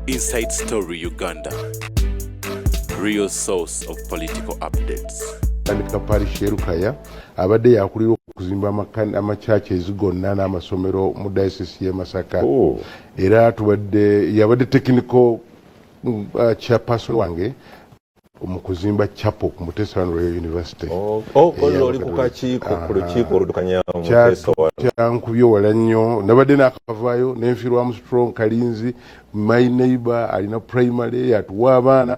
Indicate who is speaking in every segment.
Speaker 1: Inside Story Uganda, real source of political updates.
Speaker 2: Kapari Sherukaya abadde yakulira okuzimba amachache ezigonna n'amasomero mu diocese y'e Masaka. Era yabadde technical chairperson wange mu kuzimba chapel ku Mutesa Royal University.
Speaker 3: Oli ku kakiiko ku lukiiko oludukanya Mutesa
Speaker 2: kyankubye wala nnyo nabadde n'akavaayo n'enfiirwa Armstrong Kalinzi my neighbor alina primary yatuwa abaana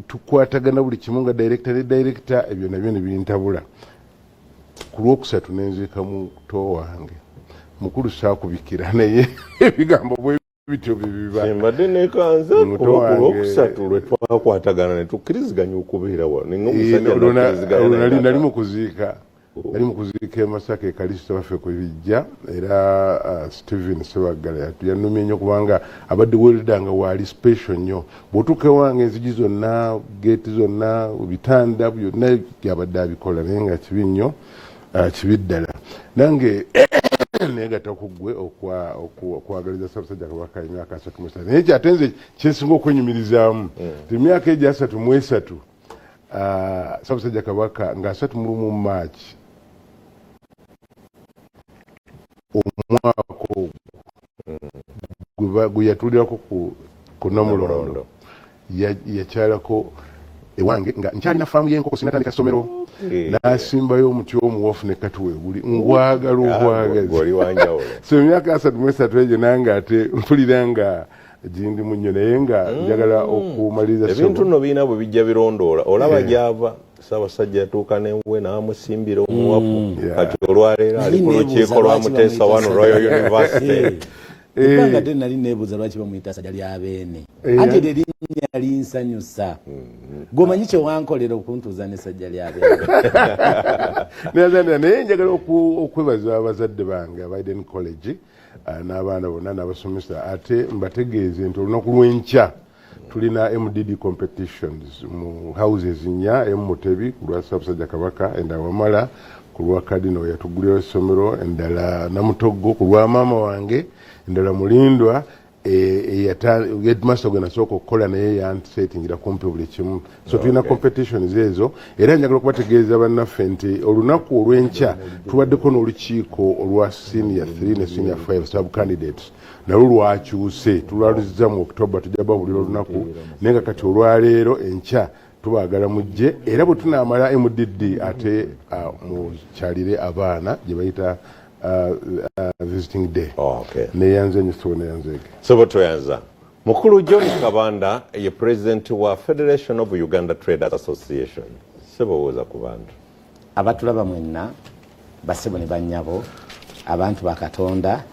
Speaker 2: tukwatagana buli kimu nga director ebyo nabyo ne bintabula ku lwokusatu nenzika mu to wange mukulu saakubikira naye ebigambo bwe bityo bibiba
Speaker 3: mbadde nekanza ku lwokusatu lwe twakwatagana ne tukkiriziganya okubeera wano n'omusajja
Speaker 2: nali mu kuziika Masaka e Kalisito baffe ku bijja era Steven Sebagala yanumye nnyo kubanga abadde weeridanga waali special nnyo bw'otuuka wange enzigi zonna geeti zonna bitanda byonna yabadde abikola naye nga kibi nnyo kibi ddala nange neegatta ku ggwe okwagaliza Ssaabasajja Kabaka emyaka 33 naye kyate nze kyensinga okwenyumirizaamu emyaka egyo 33 Ssaabasajja Kabaka nga 31 March omwaka gwe yatulirako ku Namulondo yakyalako ewange nga nkyalina faamu y'enkoko sinatandika somero n'asimbayo omuti omuwafu ne katuwe guli ngwagala obwagazi so emyaka 33 egyo nange ate mpulira nga gindi mu nnyo naye nga njagala okumaliriza
Speaker 3: ebintu nno birina bwe bijja birondoola olaba gyava Ssaabasajja yatuuka newe n'amusimbira omuwafu kati olwaleero ali ku lukiiko lwa Mutesa wano Royal University.
Speaker 4: Kubanga te nali neebuuza lwaki bamuyita Ssajja lya Beene anti eryo erinnya linsanyusa gwomanyi kye wankolera okuntuuza ne Ssajja lya
Speaker 2: Beene naye njagala okwebaza abazadde bange aba Eden College n'abaana bonna n'abasomesa ate mbategeeze nti olunaku lw'enkya tulina MDD competitions mu houses 4 Mutebi ku lwa Ssaabasajja Kabaka endala Wamala ku lwa Cardinal yatugulira essomero endala Namutoggo ku lwa maama wange endala Mulindwa headmaster gwe nasooka okukola naye yansetingira kumpi buli kimu so tulina competitions ezo era njagala okubategeeza bannaffe nti olunaku olw'enkya tubaddeko n'olukiiko olwa senior 3 ne senior 5 sub candidates nalwo lwakyuse tulwaluziza mu October tujja babulira olunaku naye nga kati olwaleero enkya tubaagala mujje era bwe tunaamala MDD ate mukyalire abaana gye bayita visiting day. Neyanze nyiso neyanzege.
Speaker 3: Sobo toyanza. Mukulu John Kabanda ye president wa Federation of Uganda Traders Association. Sebo woza ku bantu.
Speaker 4: Abatulaba mwenna basebo ne bannyabo abantu bakatonda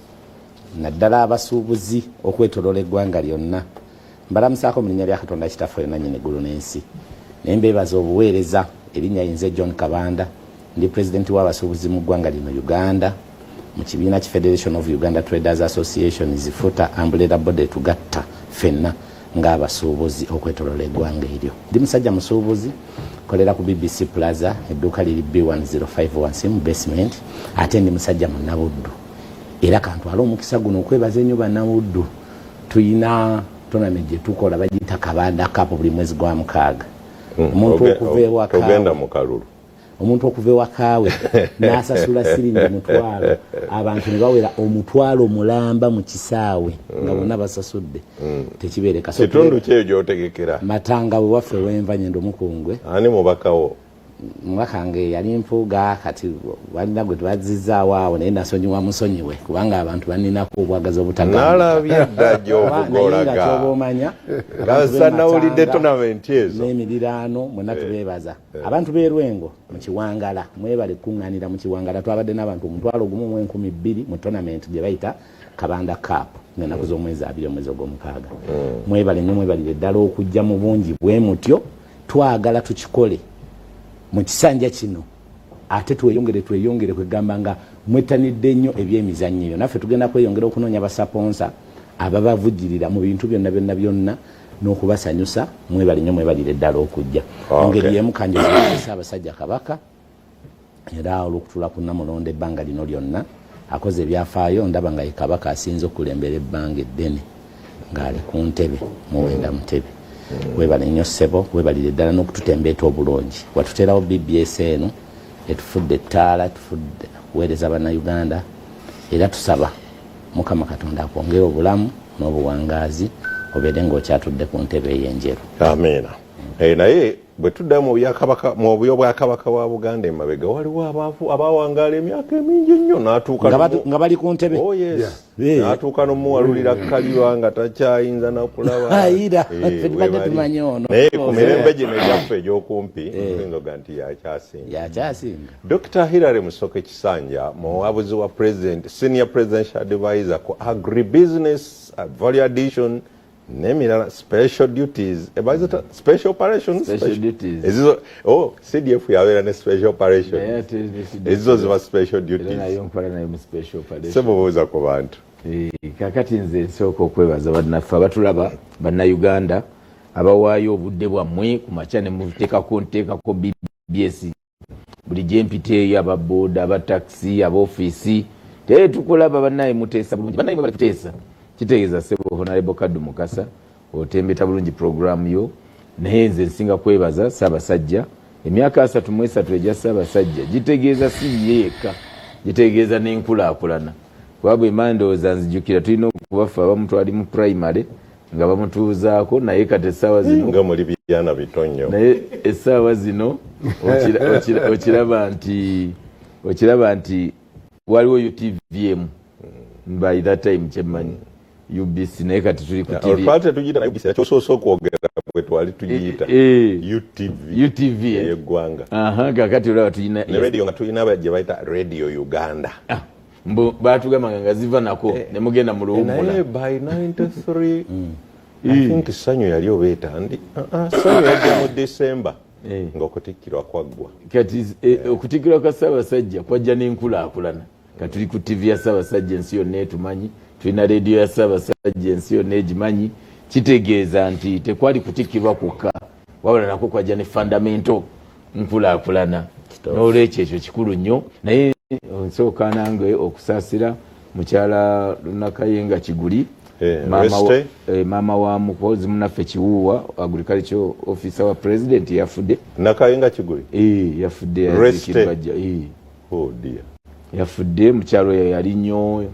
Speaker 4: naddala abasuubuzi okwetolola eggwanga lyonna mbalamusaako mu linnya lya Katonda Kitaffe yonna nnyini eggulu n'ensi naye mbeebaza obuweereza erinnya yinze John Kabanda ndi president w'abasuubuzi mu ggwanga lino Uganda mu kibiina ki Federation of Uganda Traders Association zifuta umbrella body tugatta fenna ng'abasuubuzi okwetolola eggwanga eryo ndi musajja musuubuzi kolera ku BBC Plaza edduuka liri B1051 mu basement ate ndi musajja munnabuddu era kantwala omukisa guno okwebaza ennyo bannabuddu tuyina tournament gye tukola bagiyita Kabanda Cup buli mwezi gwa mukaaga omuntu okuva ewaka
Speaker 3: togenda mu kalulu
Speaker 4: omuntu okuva ewakaawe n'asasula siringi mutwalo abantu ne bawera omutwalo mulamba mu kisaawe nga bonna basasudde tekibeereka
Speaker 3: kitundu kyeyo gy'otegekera
Speaker 4: Matanga we waffe wenva Nyendo Mukungwe
Speaker 3: ani mubakawo
Speaker 4: mwakange yali mpuuga kati walina gwe tubazizaawo awo naye nasonyiwa musonyiwe kubanga abantu baninako obwagazi
Speaker 3: obutaganalabye dda gy'obugolaga
Speaker 4: kyoba omanya
Speaker 3: gasa nawulidde tonamenti ezo
Speaker 4: n'emiriraano mwenna tubeebaza abantu b'Erwengo mu Kiwangala mwebale kuŋŋaanira mu Kiwangala twabadde n'abantu 1,200 mu tonamenti gye bayita Kabanda Cup ng'ennaku z'omwezi 2 omwezi ogw'omukaaga mwebale nnyo mwebalire ddala okujja mu bungi bwe mutyo twagala tukikole mu kisanja kino ate tweyongere kwegamba nga mwetanidde nnyo ebyemizannyo naffe tugenda kweyongera okunoonya basaponsa ababavujjirira mu bintu byonna n'okubasanyusa mwebali nnyo mwebalire ddala okujja engeri emu kanje Ssaabasajja Kabaka era olw'okutula ku Namulondo ebbanga lino lyonna akoze ebyafaayo ndaba nga ye Kabaka asinze okulembera ebbanga eddene ng'ali ku ntebe Muwenda Mutebi. Webale nnyo ssebo, webalire ddala n'okututembeeta obulungi. Watuterawo BBS eno etufudde ettaala, tufudde kuweereza bannayuganda, era tusaba Mukama Katonda akwongera obulamu n'obuwangaazi obeere ng'okyatudde ku ntebe ey'enjeru.
Speaker 3: Ameena. Naye bwe tudda mu buyo bwa Kabaka wa Buganda emabega waliwo abawangaala emyaka emingi ennyo n'atuuka
Speaker 4: nga bali ku ntebe.
Speaker 3: Oh yes. N'atuuka n'omuwalulira Kaliwa nga takyayinza nakulaba.
Speaker 4: Ayira tubadde tumanyi ono.
Speaker 3: Naye ku mirembe gino egyaffe egy'okumpi nzoga nti yakyasinga. Dr. Hilary Musoke Kisanja muwabuzi wa president, senior presidential advisor ku agribusiness, value addition, nemirala special duties, special operations,
Speaker 5: special duties.
Speaker 3: CDF yabeera ne special operation. Ezo ziba special duties.
Speaker 5: Nayo nkola nayo mu special operation.
Speaker 3: Sebubuuza ku bantu.
Speaker 5: Kakati nze nsooka okwebaza bannaffe abatulaba bannayuganda abawaayo obudde bwammwe ku makya ne muteekako nteekako BBS buli gye mpiteeyo ababooda abataxi ab'ofiisi tetukulaba bannaye muteesa bulungi bannaye bali kuteesa kitegeeza ssebo Honorable Kaddu Mukasa otembeta bulungi programu yo naye nze nsinga kwebaza Ssaabasajja emyaka 33 egya Ssaabasajja gitegeeza si yeeka gitegeeza n'enkulaakulana kuba mandowooza nzijukira tulina okubaffe abamu twali mu primary nga bamutuuzaako naye kati essaawa zino
Speaker 3: nga muli byana bitonyo
Speaker 5: naye essaawa zino okiraba nti waliwo UTVM by that time kyemmanyi UBC naye kati tuli ku TV.
Speaker 3: Olwate tugiyita na UBC kyosoosa okwogera bwe twali tugiyita UTV y'eggwanga.
Speaker 5: Kakati olaba tulina
Speaker 3: ne radio nga tulina gye bayita Radio Uganda.
Speaker 5: Mbo baatugamba nga ziva nako ne mugenda mu luwummula.
Speaker 3: Naye by 93 I think Sanyu yali obeeta ndi Sanyu yajja mu December ng'okutikkirwa kwaggwa.
Speaker 5: Kati okutikkirwa kwa Ssaabasajja kwajja n'enkulaakulana. Kati tuli ku TV ya Ssaabasajja ensi yonna etumanyi, tulina radio ya Ssaabasajja ensi yonna egimanyi, kitegeeza nti tekwali kutikkirwa kwokka wabula nako kwajja ne fundamental nkulaakulana. N'olwekyo ekyo kikulu nnyo naye nsooka nange okusaasira mukyala Nakayenga Kiguli maama wa mukozi munaffe Kiwuuwa agriculture officer wa president yafudde.
Speaker 3: Nakayenga Kiguli
Speaker 5: yafudde yazikibajja
Speaker 3: oh dear
Speaker 5: yafudde mukyalo yali nnyo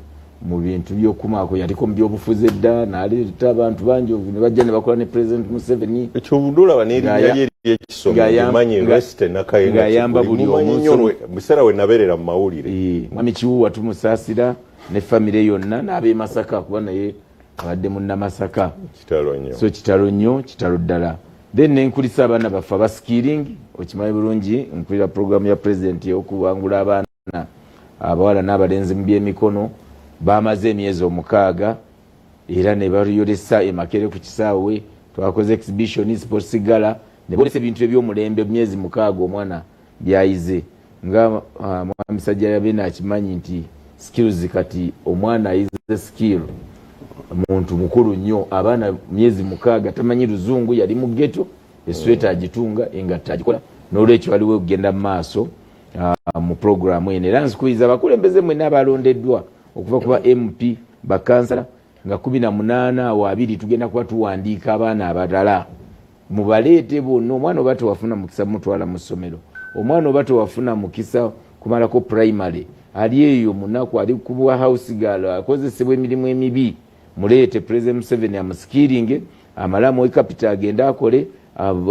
Speaker 5: mu bintu by'okumaako yaliko mu byobufuzi edda n'aleeta abantu bangi ne bajja ne bakola ne president Museveni
Speaker 3: ekyobudula banerinnya ly'ekisonga manyi Reste Nakayenga
Speaker 5: ng'ayamba buli omu
Speaker 3: biseera we nabeerera mu mawulire.
Speaker 5: Mwami Kiwuuwa tumusaasira ne famire yonna n'ab'e Masaka kuba naye abadde munnamasaka kitalo nnyo kitalo ddala. Then nenkulisa abaana baffe abaskiring okimanyi bulungi nkulira programu ya president y'okubangula abaana abawala n'abalenzi mu byemikono bamaze emyezi 6 era ne bayolesa emakere ku kisaawe twakoze exhibition sports gala ne bolesa ebintu eby'omulembe myezi 6 omwana byayize nga mwami Sajja yabena akimanyi nti skills kati omwana ayize skill muntu mukulu nnyo abaana myezi 6 tamanyi luzungu yali mu ghetto esweta agitunga engatta agikola n'olwekyo waliwo okugenda mu maaso mu programu eno era nzikubiriza abakulembeze mwenna abalondeddwa okuva ku ba MP bakansala nga 18 awo 2 tugenda kuba tuwandiika abaana abalala mubaleete bonna omwana oba tewafuna mukisa mutwala mu ssomero omwana oba tewafuna mukisa kumalako primary ali eyo munaku ali kubwa house girl akozesebwa emirimu emibi muleete President Museveni amuskiringe amalamu capital agenda akole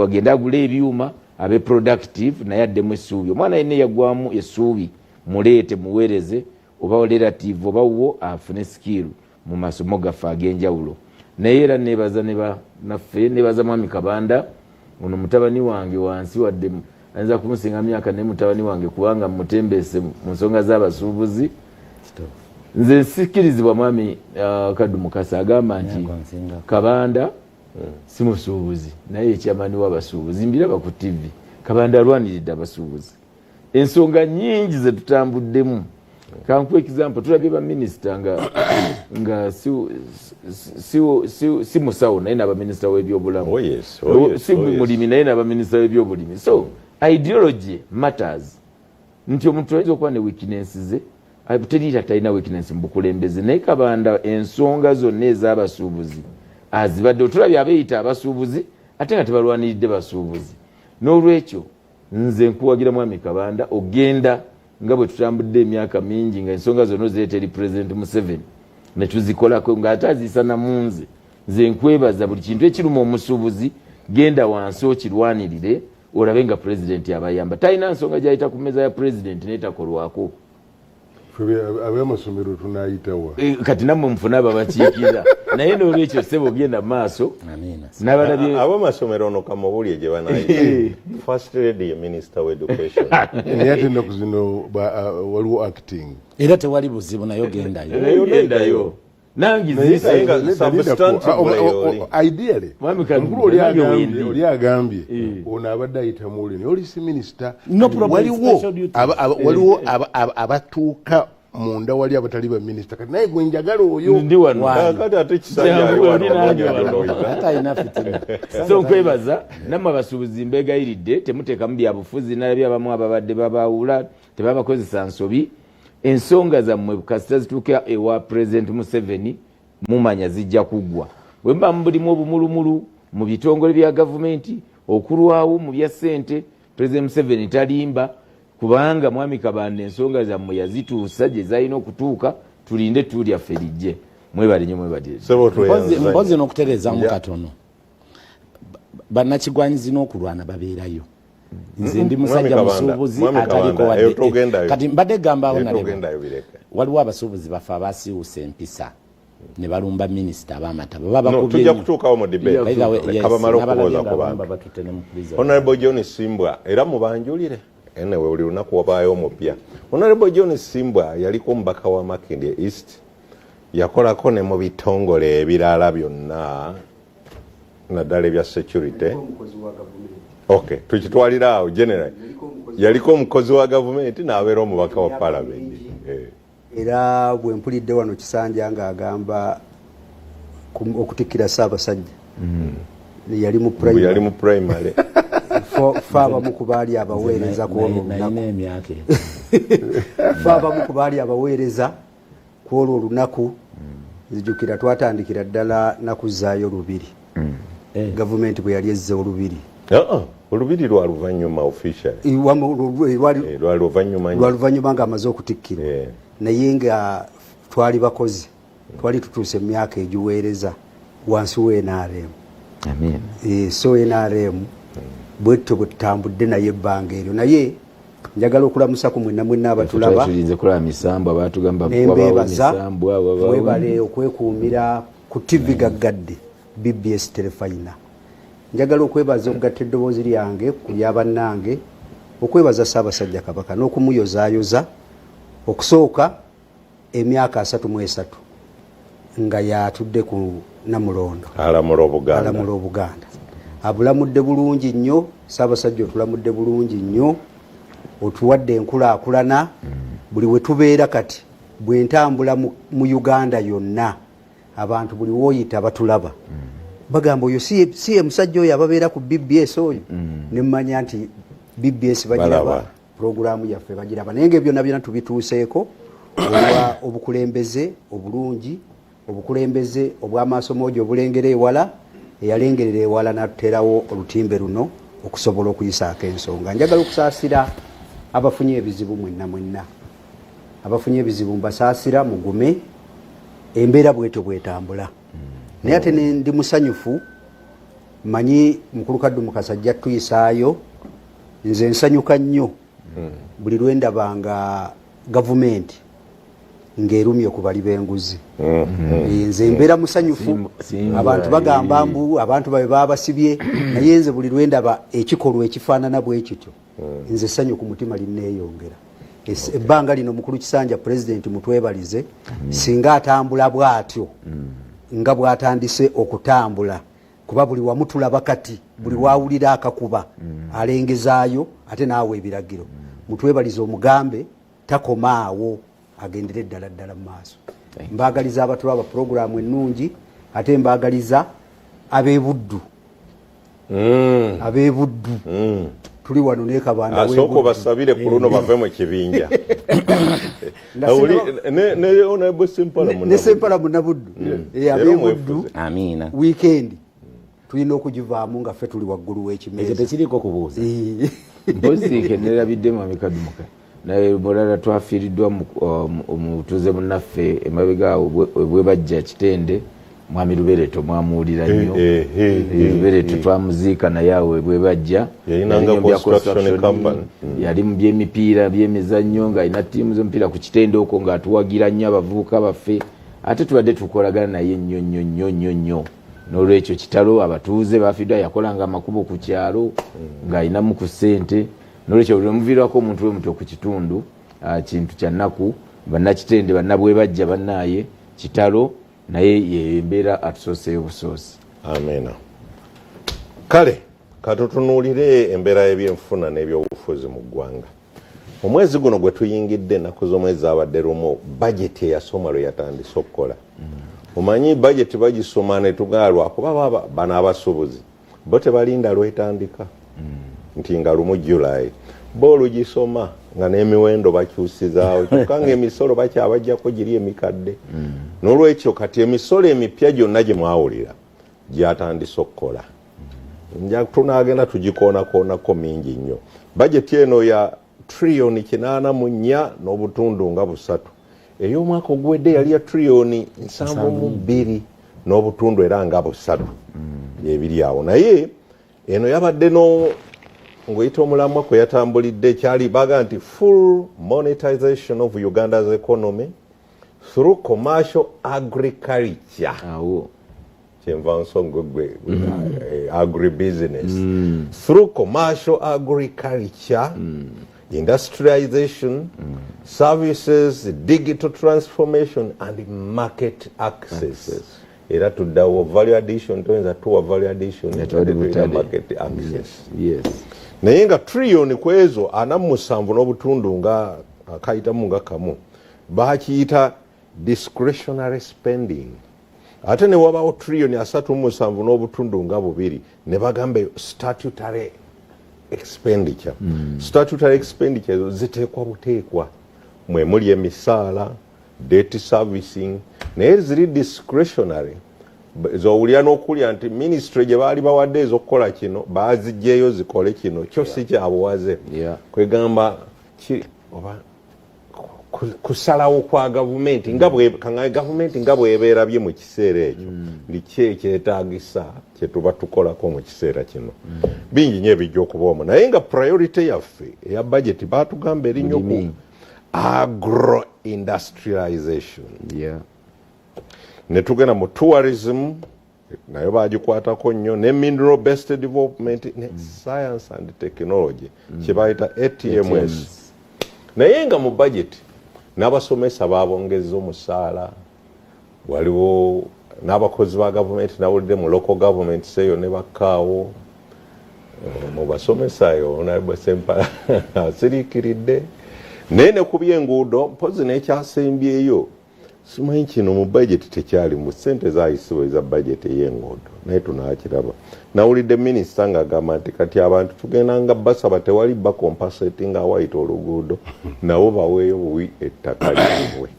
Speaker 5: agenda agula ebyuma abe productive naye addemu essuubi omwana yenna yagwamu essuubi muleete muweereze oba relative oba wo afune skill mu masomo gaffe ag'enjawulo naye era nebaza naffe nebaza mwami Kabanda ono mutabani wange wansi wadde ayinza kumusinga myaka ne mutabani wange kubanga mutembese mu nsonga z'abasuubuzi nze nsikirizibwa mwami Kaddu Mukasa agamba nti Kabanda si musuubuzi naye ekyamani w'abasuubuzi mbiraba ku TV Kabanda alwaniridde abasuubuzi ensonga nyingi ze tutambuddemu kanku example tulabye ba minister nga si musawo naye n'aba minister w'ebyobulamu si mulimi naye n'aba minister w'ebyobulimi so ideology matters nti omuntu ayinza okuba ne weakness ze teriita talina weakness mu bukulembeze naye Kabanda ensonga zonna ez'abasuubuzi azibadde otulabye abeeyita abasuubuzi ate nga tebalwaniridde basuubuzi. N'olwekyo nze nkuwagira Mwami Kabanda ogenda nga bwe tutambudde emyaka mingi nga ensonga zonna zeeteri President Museveni ne tuzikolako ng'ate aziisa namunze. Nze nkwebaza buli kintu ekiruma omusuubuzi genda wansi okirwanirire olabe nga President abayamba. Talina nsonga gy'ayita ku mmeeza ya President n'etakolwako.
Speaker 2: Abamasomero tunayitawa
Speaker 5: kati nammwe mufuna ababakiikira naye n'olwekyo ssebo ogenda mu maaso n'abalabye
Speaker 3: abamasomero ono kamubulye gye banayita First Lady Minister of Education
Speaker 2: naye ate ennaku zino waliwo acting
Speaker 4: era tewali buzibu nayo gendayo
Speaker 5: nangi
Speaker 2: ideally oli agambye ono abadde ayitamu oli naye oli si minisita waliwo abatuuka munda wali abatali ba minisita kati naye gwe njagala oyo
Speaker 5: ndi wano
Speaker 3: kati ate kisanja
Speaker 5: so nkwebaza nammwe abasuubuzi mbeegayiridde temuteekamu byabufuzi nalabye abamu ababadde babaawula tebabakozesa nsobi. Ensonga zammwe kasita zituuka ewa President Museveni mumanya zijja kuggwa. Bwe muba mulimu obumulumulu mu bitongole bya gavumenti okulwawo mu bya ssente President Museveni talimba kubanga Mwami Kabanda ensonga zammwe yazituusa gye zalina okutuuka tulinde tulya ffe lijje. Mwebale nnyo mwebale.
Speaker 4: Mpozi n'okutereezaamu katono bannakigwanyizi n'okulwana babeerayo. Nze ndi musajja musuubuzi ataliko wadde kati mbadde gambaawo waliwo abasuubuzi bafe abasiiwusa empisa ne balumba minisita ab'amata
Speaker 3: tujja kutuukawo mu debate kabamala okubuuza ku bantu. Honorable John Simbwa era mubanjulire enewe buli lunaku wabaayo omupya. Honorable John Simbwa yaliko omubaka wa Makindye East yakolako ne mu bitongole ebirala byonna naddala ebya security. Okay, tukitwalira awo general yaliko omukozi wa gavumenti n'abeera omubaka wa parliament.
Speaker 6: Era bwe mpulidde wano Kisanja ng'agamba okutikkira Ssaabasajja yali mu primary fa abamu ku baali abaweereza kwolwo olunaku zijjukira twatandikira ddala nakuzaayo lubiri gavumenti bwe yali ezze olubiri
Speaker 3: olubiri lwa luvannyuma official lwa
Speaker 6: luvannyuma ng'amaze okutikkira naye nga twali bakozi twali tutuuse mu myaka egiweereza wansi we NRM. So NRM bwetto bwe tutambudde naye ebbanga eryo naye njagala okulamusa ku mwenna abatulaba nembeebaza mwebale okwekuumira ku TV gaggadde BBS Telefayina. Njagala okwebaza okugatta eddoboozi lyange ku lyabannange okwebaza Ssaabasajja Kabaka n'okumuyozaayoza okusooka emyaka 33 nga yatudde ku Namulondo
Speaker 3: alamula
Speaker 6: Obuganda. Abulamudde bulungi nnyo Ssaabasajja, otulamudde bulungi nnyo, otuwadde enkulaakulana buli we tubeera kati bwe ntambula mu Uganda yonna abantu buli wooyita batulaba bagamba oyo si ye musajja oyo ababeera ku BBS oyo ne mmanya nti BBS bagiraba programu yaffe bagiraba naye ng'ebyo byonna tubituuseeko olwa obukulembeze obulungi, obukulembeze obw'amaaso moogi obulengera ewala eyalengerera ewala n'atuterawo olutimbe luno okusobola okuyisaako ensonga. Njagala okusaasira abafunye ebizibu mwenna abafunye ebizibu mbasaasira mugume embeera bwetyo bwetambula. Naye ate ndi musanyufu manyi mukulu Kaddu Kasajja tuyisaayo nze nsanyuka nnyo buli lwendaba nga gavumenti ng'erumye ku bali b'enguzi. Nze mbeera musanyufu abantu bagamba mbu abantu babe babasibye naye nze buli lwendaba ekikolwa ekifaanana bwe kityo nze ssanyu ku mutima linneeyongera. Ebbanga lino mukulu Kisanja Pulezidenti mutwebalize singa atambula bw'atyo nga bw'atandise okutambula kuba buli wamu tulaba kati buli wawulira akakuba alengezaayo ate naawe ebiragiro. Mutwebalize omugambe takomaawo agendere ddala mu maaso. Mbaagaliza abatulaba puroguramu ennungi ate mbaagaliza ab'ebuddu tuli wano ne Kabanda
Speaker 3: asoko basabire ku luno bave mu kibinja ne
Speaker 6: Sempala Munabuddu ab'Ebuddu
Speaker 4: amina
Speaker 6: weekend tulina okugivaamu nga ffe tuli waggulu w'ekimeeza
Speaker 4: tekiriko kubuuza
Speaker 5: mpozi kennerabidde mu mikadumuka naye mulala twafiiriddwa omutuuze munnaffe emabega bwe bajja Kitende mwami Lubereto mwamuwulira nnyo Lubereto twamuziika naye awo bwe bajja yali mu byemipiira byemizannyo ng'alina ttiimu z'omupiira ku Kitende okwo ng'atuwagira nnyo abavubuka baffe ate tubadde tukolagana naye nnyo n'olwekyo kitalo abatuuze bafiddwa yakolanga amakubo ku kyalo ng'alinamu ku ssente n'olwekyo buli muviirwako omuntu we muto ku kitundu kintu kya nnaku bannakitende bannabwe bajja bannaaye kitalo naye yembeera atusooseyo busoosi.
Speaker 3: Amina. Kale katutunuulire embeera y'ebyenfuna n'ebyobufuzi mu ggwanga. Omwezi guno gwe tuyingidde ennaku z'omwezi abadde lumu bajeti eyasoma lwe yatandise okukola. Omanyi bajeti bagisoma ne tugalwa kuba bano abasuubuzi bo tebalinda lwetandika nti nga lumu July bo olugisoma nga n'emiwendo bakyusizaawo kyokka ng'emisolo bakyabajjako giri emikadde n'olwekyo kati emisolo emipya gyonna gye mwawulira gyatandise okukola nja tunaagenda tugikoonakoonako mingi nnyo. Bajeti eno ya trillioni 84 n'obutundu nga 3 ey'omwaka oguwedde yali ya trillioni 72 n'obutundu era nga 3 ebiri awo naye eno yabadde ng'oyita omulamwa kwe yatambulidde kyali baga nti full monetization of Uganda's economy through commercial agriculture. Kyenva nsonga gwe agribusiness. Through commercial agriculture, industrialization, services, digital transformation and market access. Era tuddawo value addition toyinza tuwa value addition market access.
Speaker 5: Yes.
Speaker 3: Naye nga trillioni kwezo 47 n'obutundu nga akayitamu nga kamu bakiyita discretionary spending. Ate ne wabawo trillioni 37 n'obutundu nga 2 ne bagamba statutory expenditure. Statutory expenditure ziteekwa buteekwa mwe muli emisaala, debt servicing, naye ziri discretionary. Zowulira n'okulya nti ministry gye baali bawadde ez'okukola kino baazigyeyo zikole kino kyo si kyabuwaze. Kwegamba oba kusalawo kwa gavumenti nga bwebeerabye mu kiseera ekyo biki ekyetaagisa kye tuba tukolako mu kiseera kino bingi nnyo ebijja okuba omwo naye nga priority yaffe eya budget baatugamba erinnyo ku agro industrialization. Ne tugenda mu tourism nayo bagikwatako nnyo ne mineral based development ne science and technology kye bayita ATMS. Naye nga mu budget n'abasomesa baabongeza omusaala waliwo n'abakozi ba gavumenti nawulidde mu local government seyo ne bakkaawo mu basomesayo Honorable Sempala asiriikiridde naye ne ku by'enguudo mpozi n'ekyasembyeyo simanyi kino mu budget tekyali mu ssente zaayisibwa eza budget ey'enguudo naye tunaakiraba. Nawulidde minisita ng'agamba nti kati abantu tugenda nga basaba tewali bakompaseti nga wayita oluguudo nabo baweeyo buwi ettaka lyabwe.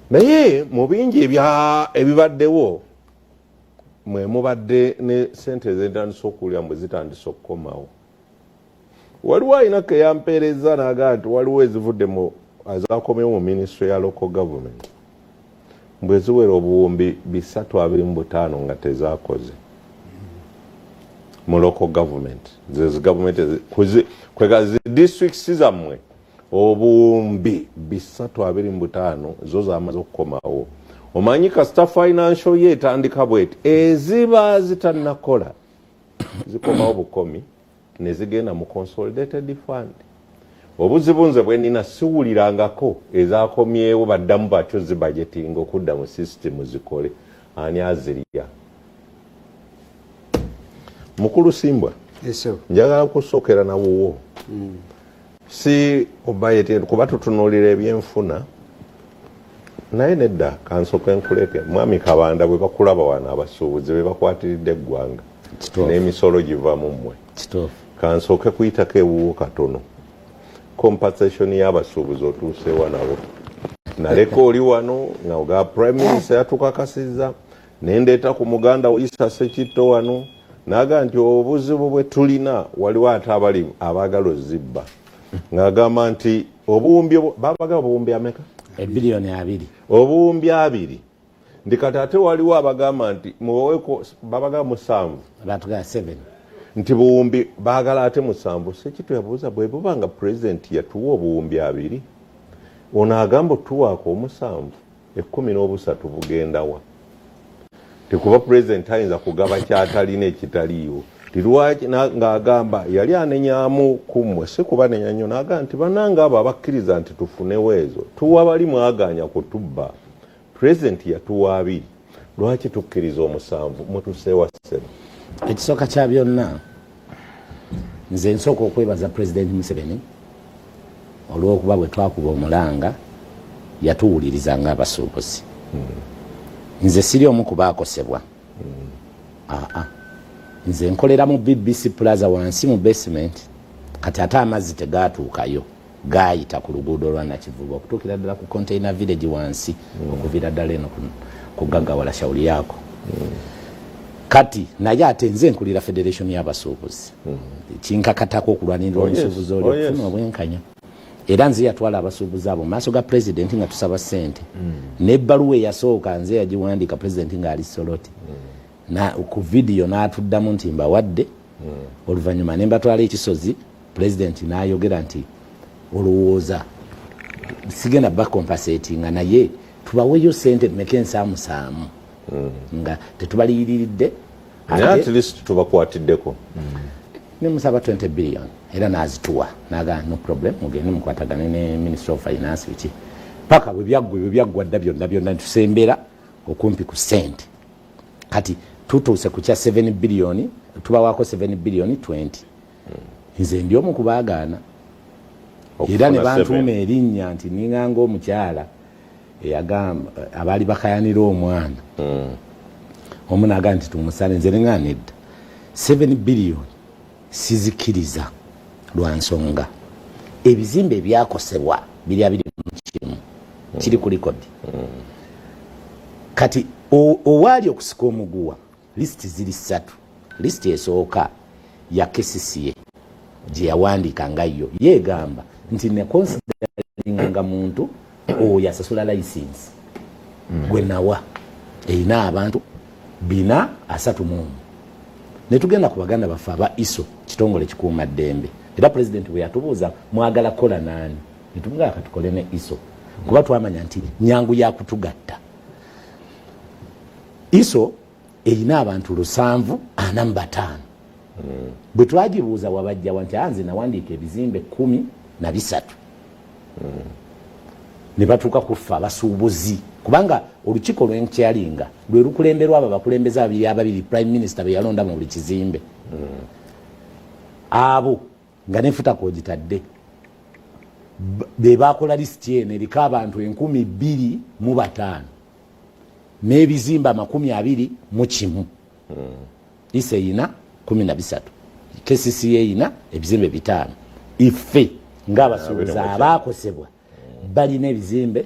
Speaker 3: Naye mu bingi ebibaddewo mwe mubadde ne ssente zentandisa okulya mbwe zitandisa okukomawo. Waliwo ayinako eyampeereza n'agamba nti waliwo ezivudde mu azakomyewo mu ministry ya local government mbwe ziwera obuwumbi 325 nga tezaakoze mu local government zezi government kwega zi districts zammwe obuwumbi 325 zo zamaze okukomawo. Omanyi kasita financial year etandika bweti eziba zitannakola zikomawo bukomi ne zigenda mu consolidated fund. Obuzibu nze bwe nina siwulirangako ezaakomyewo baddamu batyo zibudgeting okudda mu system zikole ani azirya. Mukulu Simbwa njagala kusookera nawuwo si obayete kuba tutunuulira ebyenfuna naye nedda kansooke nkuleke mwami Kabanda bwe bakulaba wano abasuubuzi bwe bakwatiridde eggwanga n'emisolo giva mu mmwe kansooke kuyitako ewuwo katono. Compensation y'abasuubuzi otuusewa nabo. Naleka oli wano nga oga Prime Minister yatukakasizza nendeeta ku muganda Issa Sekitto wano naga nti obuzibu bwe tulina waliwo ate abali abaagala ozibba ng'agamba nti obuwumbi babaga obuwumbi ameka?
Speaker 4: Ebiliyoni 2.
Speaker 3: Obuwumbi 2. Ndikati ate waliwo abagamba nti muweko babaga 7.
Speaker 4: Batuga 7.
Speaker 3: Nti buwumbi baagala ate 7. Sekitto yabuuza bwe bubanga president yatuwa obuwumbi 2 ono agamba tuwaako 7 13 bugenda wa tekuba president ayinza kugaba kyatalina ekitaliiwo tirwaki ng'agamba yali anenyamu kumwe si kuba nenya nnyo n'agamba nti bannanga abo abakkiriza nti tufunewo ezo tuwa bali mwaganya kutubba president yatuwa 2 lwaki tukkiriza 7 mutuseewa 7.
Speaker 4: Ekisooka kya byonna nze nsooka okwebaza President Museveni olw'okuba bwe twakuba omulanga yatuwuliriza ng'abasuubuzi. Nze siri omu ku baakosebwa. Nze nkolera mu BBC Plaza wansi mu basement kati ate amazzi tegaatuukayo gaayita ku luguudo lwa Nakivubo okutuukira ddala ku Container Village wansi okuviira ddala eno ku Gaggawala shauri yako. Kati naye ate nze nkulira Federation y'abasuubuzi. Kinkakatako okulwanirira obusuubuzi oli okufuna obwenkanya. Era nze yatwala abasuubuzi abo maaso ga president nga tusaba ssente. N'ebbaluwa eyasooka nze yagiwandiika president ng'ali Soroti. Na ku video n'atuddamu nti mbawadde. Oluvannyuma ne mbatwala ekisozi president n'ayogera nti olowooza sigenda bakompensatinga naye tubaweeyo ssente tumeke ensaamusaamu. Nga tetubaliiriridde
Speaker 3: at least tubakwatiddeko.
Speaker 4: Ne musaba 20 billion era n'azituwa naga no problem mugende mukwatagane ne Ministry of Finance biki paka bwe byaggwa dda byonna tusembera okumpi ku ssente kati tutuuse ku kya 7 billion tubawaako 7 billion 20. Nze ndi omu kubaagaana era ne bantuuma erinnya nti ninganga omukyala eyagamba abaali bakayanira omwana omu naga nti tumusale nze neŋŋanedda 7 billion sizikiriza lwa nsonga ebizimbe ebyakosebwa biri 21 kiri ku likodi. Kati owaali okusika omuguwa lisiti ziri 3. Lisiti esooka ya KCCA gye yawandiika ngayo yeegamba nti ne considering nga muntu oyo asasula license gwe nawa erina abantu 431. Ne tugenda ku baganda baffe aba ISO kitongole kikuuma ddembe era president bwe yatubuuza mwagala kola nani ne tumugamba katukole ne ISO kuba twamanya nti nyangu ya kutugatta. ISO erina abantu 745. Bwe twagibuuza wabajja wanti anze nawandiika ebizimbe 13. Ne batuuka kufa abasuubuzi kubanga olukiiko lw'enkyalinga lwe lukulemberwa abo bakulembeze ababiri prime minister be yalonda mu buli kizimbe. Abo nga nefuta kogitadde be bakola lisiti eno eriko abantu 2,205 n'ebizimba 21. ISO eyina 13. KCCA eyina ebizimbe 5. Ife ng'abasuubuzi abaakosebwa balina ebizimbe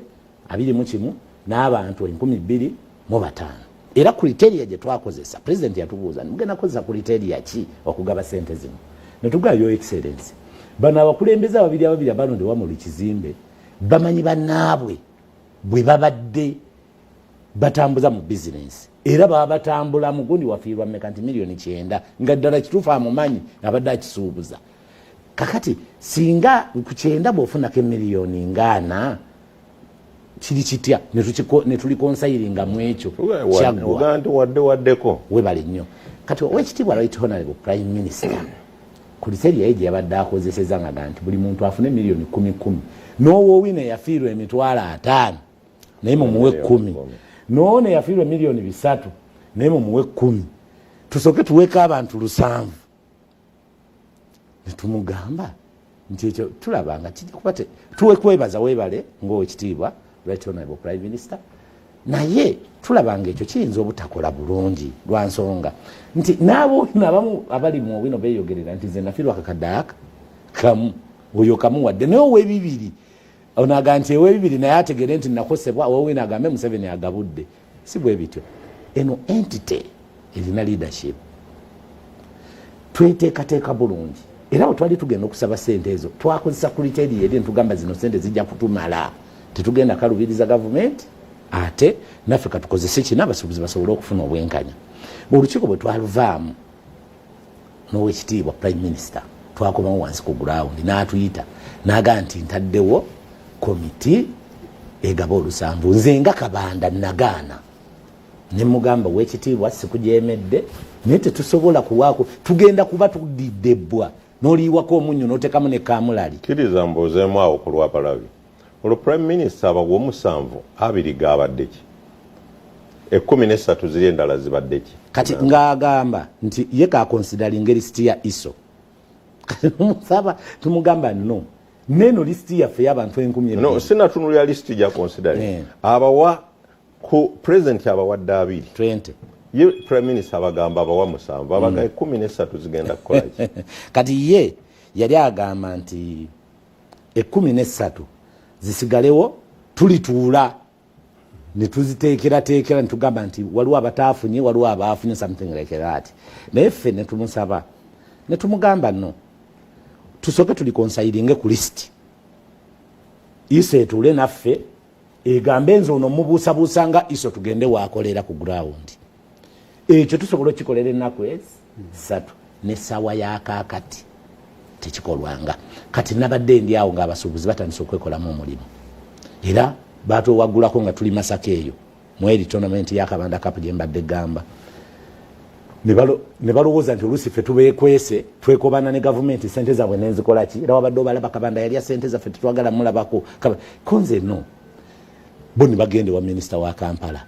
Speaker 4: 21 n'abantu 2,205. Era kriteria gye twakozesa president yatubuuza mugenda kozesa kriteria ki okugaba sente zino ne tugaba yo excellence bano abakulembeze ababiri abalondewa mu kizimbe bamanyi bannaabwe bwe babadde batambuza mu business era baba batambula mugundi wafiirwa mmeka nti milioni 9 nga ddala kituufu amumanyi abadde akisuubuza. Kakati singa ku 9 bw'ofunako miliyoni ngana kiri kitya ne tuli konsayiringa mu ekyo kyaggwa
Speaker 3: waddeko
Speaker 4: webale nnyo. Kati owekitiibwa right honorable prime minister ku liseeri yaye gye yabadde akozeseza nga nti buli muntu afune miliyoni 10 n'owoowine yafiirwa emitwalo 5 naye mumuwe 10 n'ono yafiirwa miliyoni 3 naye mumuwe 10 tusooke tuweeko abantu 700. Ne tumugamba nti ekyo tulabanga kijja kuba tuwe kwebaza weebale ng'owekitiibwa right honorable prime minister naye tulabanga ekyo kiyinza obutakola bulungi lwa nsonga nti n'abo nabamu abali mu bino beeyogerera nti nze nafirwa kakadde aka kamu oyo kamu wadde naye ow'ebibiri onaga nti ow'ebibiri naye ategere nti nakosebwa ow'owino agambe Museveni agabudde si bwe bityo eno entity erina leadership tweteekateeka bulungi era bwe twali tugenda okusaba sente ezo twakozesa kuliteri eri netugamba zino sente zijja kutumala tetugenda kalubiriza gavumenti ate naffe katukozese kina abasuubuzi basobole okufuna obwenkanya olukiiko bwe twaluvaamu n'owekitiibwa prime minister twakomawo wansi ku ground n'atuyita n'aga nti ntaddewo komiti egaba olusanvu nze nga Kabanda nagaana ne mugamba wekitiibwa sikujemedde naye tetusobola kuwaako tugenda kuba tudiddebwa n'oliiwako omunyu n'otekamu ne kamulali
Speaker 3: kkiriza mbuuzeemu awo ku lwapalabi olwo prime minister abawa omusanvu abiri gaabadde ki 13 ziri endala zibadde ki
Speaker 4: kati ng'agamba nti ye kakonsideringa lisiti ya iso musaba tumugamba no neno lisiti yaffe y'abantu 10,000
Speaker 3: no sinatunulira lisiti gya considering abawa ku president abawadde 20 ye prime minister abagamba abawa musanvu abaga 13 zigenda kukola ki
Speaker 4: kati ye yali agamba nti 13 zisigalewo tulituula ne tuziteekerateekera netugamba nti waliwo abataafunye waliwo abaafunye something like that naye ffe ne tumusaba ne tumugamba no tusooke tulikonsayiringe ku lisiti iso etuule naffe egambe nze ono mubuusabuusa nga iso tugende waakolera ku ground ekyo tusobola okikolera ennaku 3 n'essaawa y'akaakati tekikolwanga kati nabadde ndi awo ng'abasuubuzi batandise okwekolamu omulimu era baatwewaggulako nga tuli Masaka eyo mweri tournament ya Kabanda Cup gye mbadde gamba ne balowooza nti oluusi ffe tubeekwese twekobana ne gavumenti sente zaabwe nenzikola ki era wabadde obalaba Kabanda yalya sente zaffe tetwagala mulabako konze no bo ne bagende wa minisita wa Kampala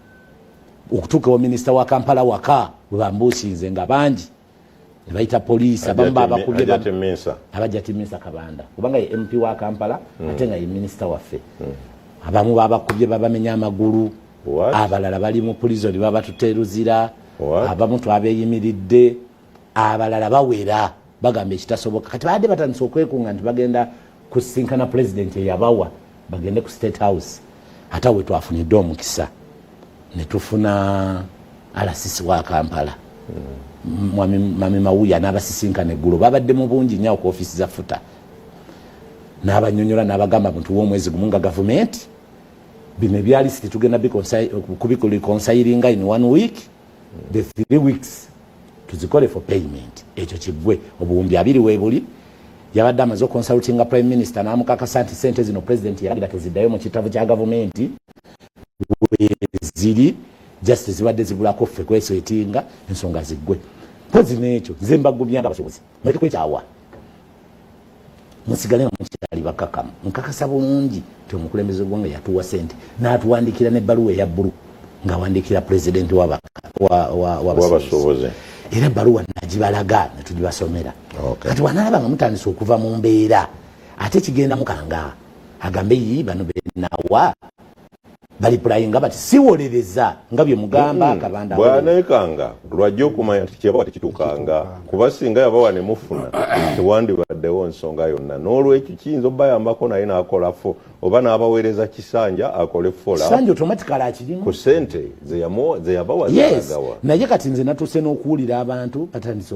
Speaker 4: okutuuka wa minisita wa Kampala waka bwe bambuusinze nga bangi ne bayita poliisi abamu babakubye abajatimisa Kabanda kubanga ye MP wa Kampala ate nga ye minisita waffe abamu babakubye babamenya amagulu abalala bali mu prison babatuteruzira abamu twabeyimiridde abalala bawera bagamba ekitasoboka kati badde batandise okwekunga nti bagenda kusinkana president eyabawa bagende ku State House ate we twafunidde omukisa ne tufuna alasisi wa Kampala Mami Mawuya n'abasisinkana eggulo babadde mu bungi nnyo ku ofisi za futa n'abanyonyola n'abagamba muntu w'omwezi gumu nga gavumenti bino ebyali siti tugenda kubikolekonsayiringa in 1 week the 3 weeks tuzikole for payment ekyo kiggwe obuwumbi 2 weebuli yabadde amaze okonsultinga prime minister n'amukakasa nti sente zino president yalagira teziddayo mu kitabu kya gavumenti ziri just zibadde zibulako ffe kweswetinga ensonga ziggwe mpozi n'ekyo nze mbagubyanga abasuubuzi muleke kwekyawa musigale mukyali bakakamu nkakasa bulungi ti omukulembeze gwanga yatuwa sente n'atuwandikira n'ebbaluwa eya bbulu ng'awandiikira president wabasuubuzi era ebbaluwa nagibalaga ne tugibasomera kati wanalaba nga mutandise okuva mu mbeera ate kigenda mukanga agambe yi bano benawa bali pulayinga bati siwolereza nga bye mugamba Kabanda
Speaker 3: bwanekanga lwajja okumanya nti kyebawa tekituukanga kuba singa yabawa ne mufuna tewandibaddewo nsonga yonna n'olwekyo kiyinza obbayambako naye n'akolafo oba n'abaweereza kisanja akole fola
Speaker 4: kisanja automatically akirimu
Speaker 3: ku sente zeyabawa
Speaker 4: zagawa naye kati nze natuuse n'okuwulira abantu batandise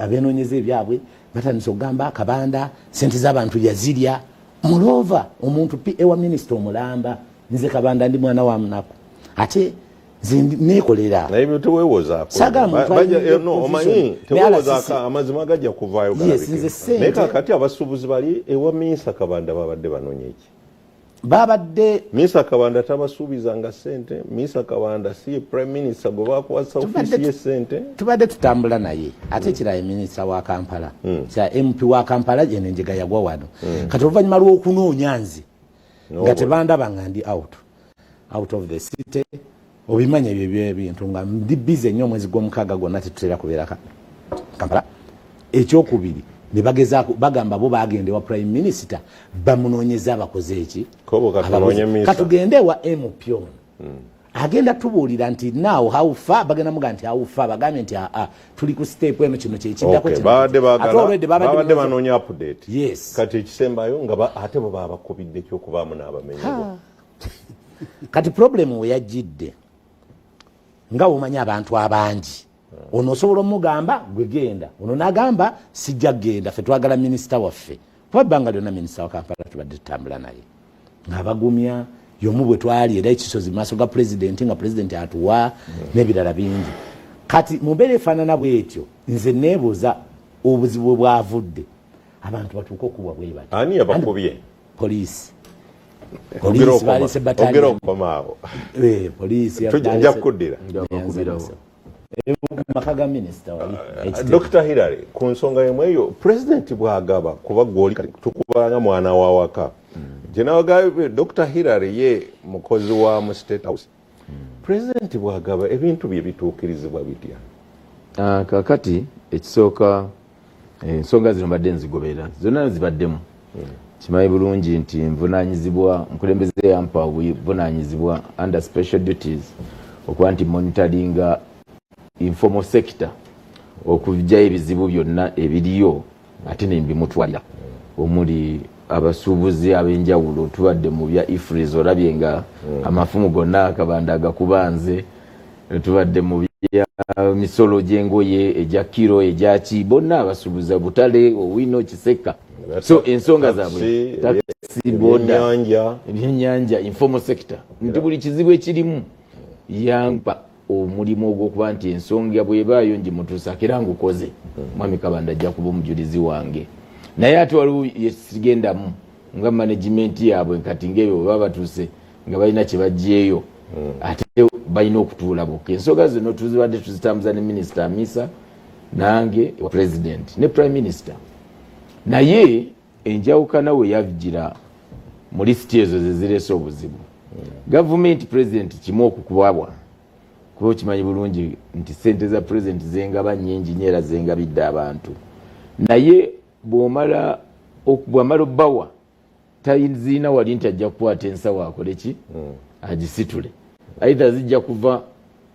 Speaker 4: abenoonyeza ebyabwe batandise okugamba Kabanda sente z'abantu yazirya mulova omuntu ewa minisita omulamba nze Kabanda ndi mwana wa munaku ate nekolera
Speaker 3: naye byo teweewozaako omanyi teweewozaako amazima gajja kuvaayo naye kakati abasuubuzi bali ewa minisita Kabanda babadde banoonya eki
Speaker 4: babadde
Speaker 3: minisita Kabanda tabasuubizanga sente minisita Kabanda si prime minister gwe bakwasa ofisi ye sente
Speaker 4: tubadde tutambula naye ate kiraye minisita wa Kampala kya MP wa Kampala yenenjega yagwa wano kati oluvannyuma lw'okunoonya nze nga tebandaba nga ndi out of the city obimanya ebyo ebintu nga ndi busy nnyo omwezi gw'omukaaga gwonna tetutera kubeera Kampala ekyokubiri ne bagezaako bagamba bo bagende wa prime minister bamunoonyeza abakoze eki katugende wa MPO agenda tubuulira nti now how far bagenda muga nti how far bagambe nti tuli ku step eno kino kyekiddako
Speaker 3: babadde banoonya update
Speaker 4: yes
Speaker 3: kati ekisembayo nga ate bo babakubidde kyokubaamu n'abamenyebwa
Speaker 4: kati problem we yajjidde nga omanya abantu abangi ono osobola omugamba gwe genda ono n'agamba sijja genda ffe twagala minisita waffe kuba ebbanga lyonna minisita wa Kampala tubadde tutambula naye ng'abagumya yomu bwe twali era ekisozi maaso ga pulezidenti nga pulezidenti atuwa n'ebirala bingi kati mu mbeera efaanana bwetyo nze neebuuza obuzibu bwavudde abantu batuuka okuwa bwe bati
Speaker 3: ani yabakubye
Speaker 4: poliisi
Speaker 3: ogera okomaawo
Speaker 4: poliisi
Speaker 3: nja kukuddira
Speaker 4: maka ga minisita wali
Speaker 3: Dr. Hillary ku nsonga yemu eyo pulezidenti bw'agaba kuba gwoli tukubanga mwana wa waka jenawagabe Dr. Hillary ye mukozi wa mu State House pulezidenti bw'agaba ebintu bye bituukirizibwa bitya
Speaker 5: kakati ekisooka ensonga zino mbadde nzigobera zonna zibaddemu kimanyi bulungi nti nvunaanyizibwa mukulembeze yampa buvunaanyizibwa under special duties okuba nti monitoringa informal sector okujjayo ebizibu byonna ebiriyo ate nembimutwalira omuli abasuubuzi ab'enjawulo tubadde mu bya ifris olabye nga amafumu gonna akabanda agakubanze tubadde mu bya misolo gy'engoye egya kiro egyaki bonna abasuubuza butale owino kiseka so ensonga zaabwe taxi boda ebyennyanja informal sector nti buli kizibu ekirimu yampa omulimu ogw'okuba nti ensonga bwebaayo ngimutuusako era ngukoze mwami Kabanda ajja kuba omujulizi wange naye ate waliwo yesigendamu nga management yaabwe kati ngaebyo bwe baba batuuse nga balina kye baggyeyo ate balina okutuula bokka ensonga zino tuzibadde tuzitambuza ne minisita Amisa nange wa president ne prime minister naye enjawukana we yavgira mu lisiti ezo zezireese obuzibu gavumenti president kimu okukubabwa kuba okimanyi bulungi nti sente za president zengaba nnyingi nnyo era zengabidde abantu naye bw'amala obbawa tayizina wali nti ajja kukwata ensawo akole ki agisitule aitha zijja kuva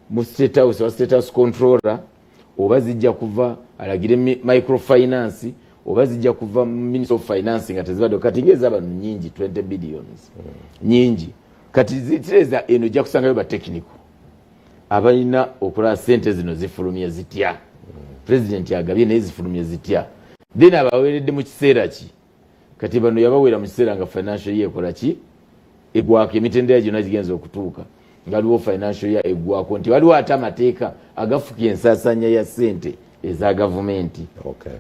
Speaker 5: mu State House wa State House controller oba zijja kuva alagire microfinance oba zijja kuva Minister of Finance nga tezibadde kati ngeza abantu nyingi 20 billions nyingi kati zitireza eno jja kusangayo ba technical abalina okulaba sente zino zifulumye zitya president agabye naye zifulumye zitya then abaweredde mu kiseera ki kati bano yabawera mu kiseera nga financial year ekola ki egwako emitendera gyonna gigenza okutuuka nga waliwo financial year egwako nti waliwo ate amateeka agafuka ensaasanya ya sente eza gavumenti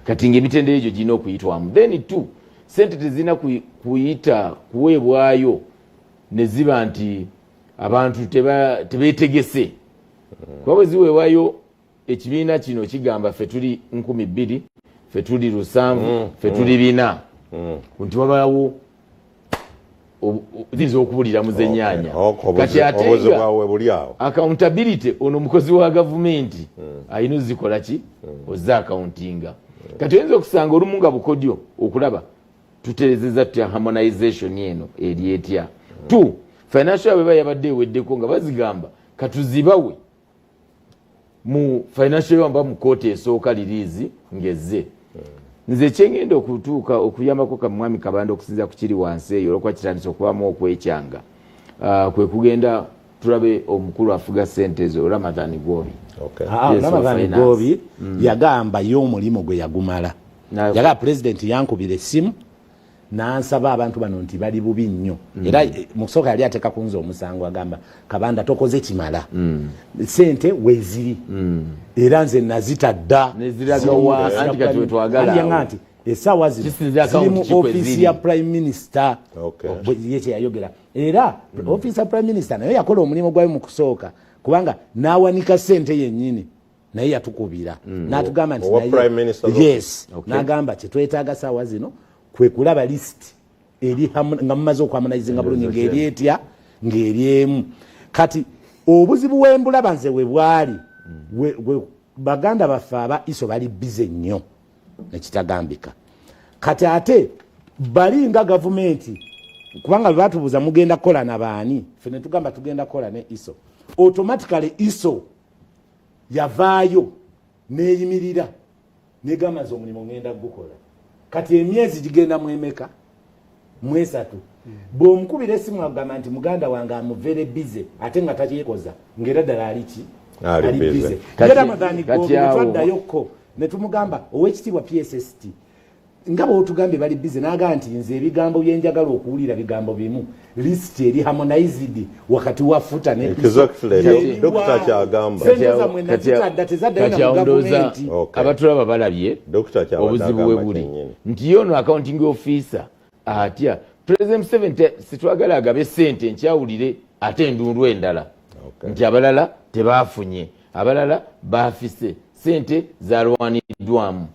Speaker 5: kati ng'emitendera egyo girina okuyitwamu then two sente tezirina kuyita kuweebwayo ne ziba nti abantu tebeetegese kuba bwe ziweebwayo ekibiina kino kigamba ffe tuli 2,000 ffe tuli 700 ffe tuli 400 nti wabaawo ziyinza okubulira mu zennyanja kati ate accountability ono mukozi wa gavumenti alina ozikola ki ozza accountinga kati oyinza okusanga olumu nga bukodyo okulaba tutereezezza tutya harmonization eno eri etya tu financial bwe yabadde eweddeko nga bazigamba katuzibawe mu financial yamba mu kooti esooka liriizi ngezze nze kyengenda okutuuka okuyambako ka mwami Kabanda okusinza ku kiri wansi eyo olwokuba kitandise okubamu okwekyanga kwe kugenda tulabe omukulu afuga sente ezo Ramadhan Gobi Ramadhan Gobi yagamba yo omulimu gwe yagumala yagamba president yankubira essimu nansaba abantu bano nti bali bubi nnyo era mu kusooka yali ateeka ku nze omusango agamba Kabanda tokoze kimala sente weziri era nze nazita dda nti essaawa zirimu ofiisi ya prime minister yekye yayogera era ofiisi ya prime minister naye yakola omulimu gwayo mu kusooka kubanga n'awanika sente yennyini naye yatukubira n'atugamba nti yes n'agamba kyetwetaaga ssaawa zino kwe kulaba list eri nga mumaze okwamunaizinga bulungi ng'eri etya ng'eri emu kati obuzibu w'embulaba nze we bwali baganda baffe aba iso bali bize nnyo nekitagambika kati ate bali nga gavumenti kubanga batubuuza mugenda kola na baani ffe ne tugamba tugenda kola ne iso
Speaker 4: automatically ISO yavaayo neeyimirira negamaza omulimu ngenda gukola kati emyezi gigenda mwemeka mwesatu bw'omukubira essimu agamba nti muganda wange amuvere bize ate nga takyekoza ngera ddala aliki ali bize era madhani twaddayokko ne tumugamba ow'ekitiibwa PSST nga bw'otugambye bali bize n'agamba nti nze ebigambo byenjagala okuwulira bigambo bimu list eri harmonized wakati wa futa ne
Speaker 3: Dr. Kyagamba
Speaker 4: kati aondoza
Speaker 5: abatulaba balabye obuzibu we buli nti yono accounting officer atya President Museveni sitwagala agabe sente nkyawulire ate endundu endala nti abalala tebaafunye abalala baafise sente zalwaniddwamu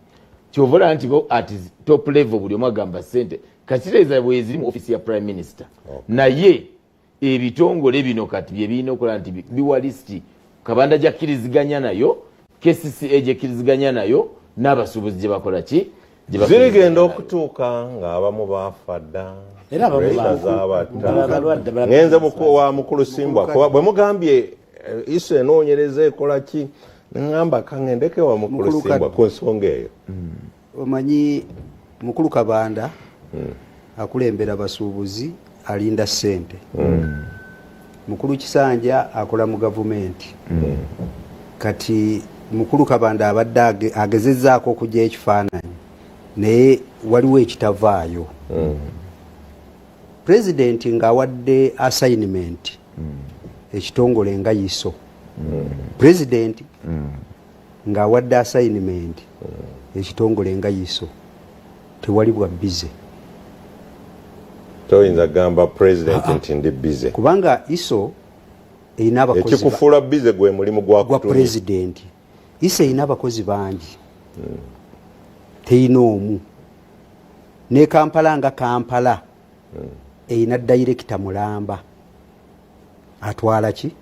Speaker 5: kyovola nti bo at top level buli omu agamba sente kakireza bweziri mu ofisi ya prime minister naye ebitongole bino kati bye birina okola nti biwa listi kabanda gyakiriziganya nayo KCCA gyekiriziganya nayo n'abasuubuzi gye bakola ki
Speaker 3: zirigenda okutuuka ng'abamu baafa dda
Speaker 4: era
Speaker 3: ngenze wa mukulu Simbwa bwe mugambye ISO enoonyereza ekola ki ngamba kangendeke wa mukulu Simbwa ku nsonga eyo
Speaker 6: omanyi mukulu Kabanda akulembera abasuubuzi alinda ssente mukulu Kisanja akola mu gavumenti kati mukulu Kabanda abadde agezezzaako okujja ekifaananyi naye waliwo ekitavaayo pulezidenti ng'awadde assignment ekitongole nga ISO pulezidenti ng'awadde assignment ekitongole nga ISO tewali bwa bize
Speaker 3: toyinza gamba president nti ndi bize
Speaker 6: kubanga ISO erina abakozi
Speaker 3: ekikufuula bize gwe mulimu gwa
Speaker 6: pulezidenti ISO erina abakozi bangi teina omu ne Kampala nga Kampala erina director Mulamba atwala ki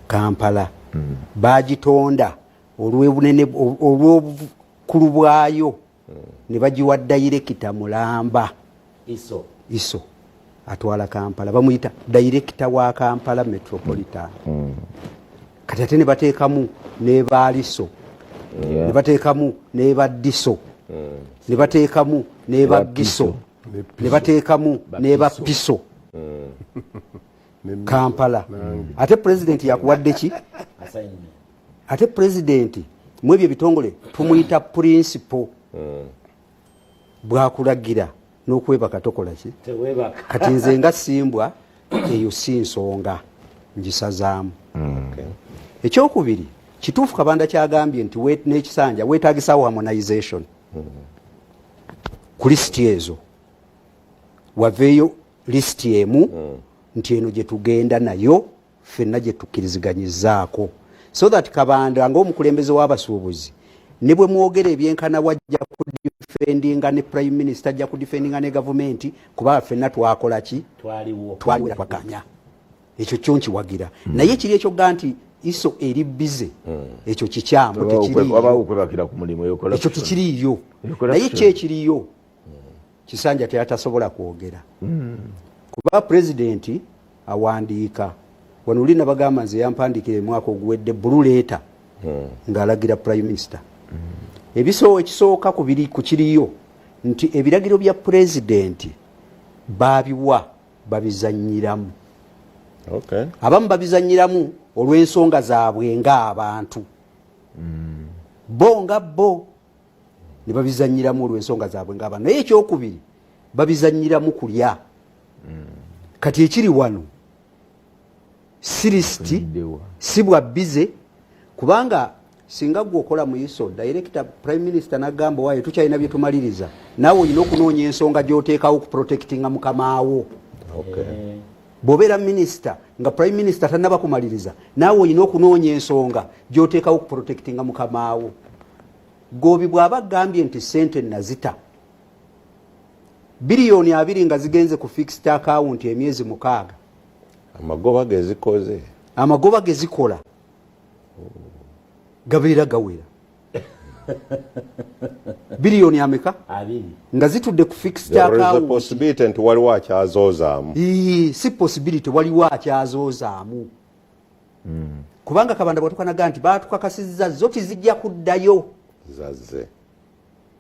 Speaker 6: Kampala bagitonda olw'obunene olw'obukulu bwayo ne bagiwa director Mulamba ISO atwala Kampala bamuyita director wa Kampala Metropolitan kati ate ne bateekamu ne baaliso ne bateekamu ne baddiso ne bateekamu ne baggiso ne bateekamu ne bapiso Kampala ate president yakuwadde ki ate president mu ebyo bitongole tumuyita principal bwakulagira n'okwebaka tokola ki kati nze nga Simbwa eyo si nsonga ngisazaamu ekyokubiri kituufu Kabanda kyagambye nti n'Ekisanja weetaagisawo harmonization ku lisiti ezo waveeyo lisiti emu nti eno gye tugenda nayo ffenna gye tukkiriziganyizaako so that Kabanda ng'omukulembeze w'abasuubuzi ne bwe mwogera ebyenkana wajja kudifendinga ne prime minister ajja kudifendinga ne gavumenti kuba ffenna twakola ki twaliwo twakanya ekyo kyo nkiwagira naye kiri ekyoga nti ISO eri bize ekyo kikyamu ekyo tekiriyo naye kyekiriyo Kisanja teyatasobola kwogera kuba pulezidenti awandiika wano olina bagamba nze yampandiikira emwaka oguwedde blue letter ng'alagira prime minister ekisooka ku kiriyo nti ebiragiro bya pulezidenti babiwa babizanyiramu abamu babizanyiramu olw'ensonga zaabwe ng'abantu bo nga bo ne babizanyiramu olw'ensonga zaabwe ng'abantu naye ekyokubiri babizanyiramu kulya kati ekiri wano sirisiti si bwa bize kubanga singa gwe okola mu ISO director prime minister n'agamba waayo tukyalina bye tumaliriza naawe olina okunoonya ensonga gy'oteekawo okuprotectinga mukamaawo bw'obeera minisita nga prime minister tannaba kumaliriza naawe olina okunoonya ensonga gy'oteekawo okuprotectinga mukamaawo Gobi bw'aba agambye nti ssente nazita biliyoni 2 nga zigenze ku fixed account emyezi 6 amagoba gezikola gabeera gawera biliyoni ameka 2 nga zitudde ku fixed account
Speaker 3: possibility nti waliwo akyazozaamu
Speaker 6: si possibility waliwo akyazozaamu kubanga Kabanda bwatukanaga nti batukakasizza zo tizijja kuddayo
Speaker 3: zazze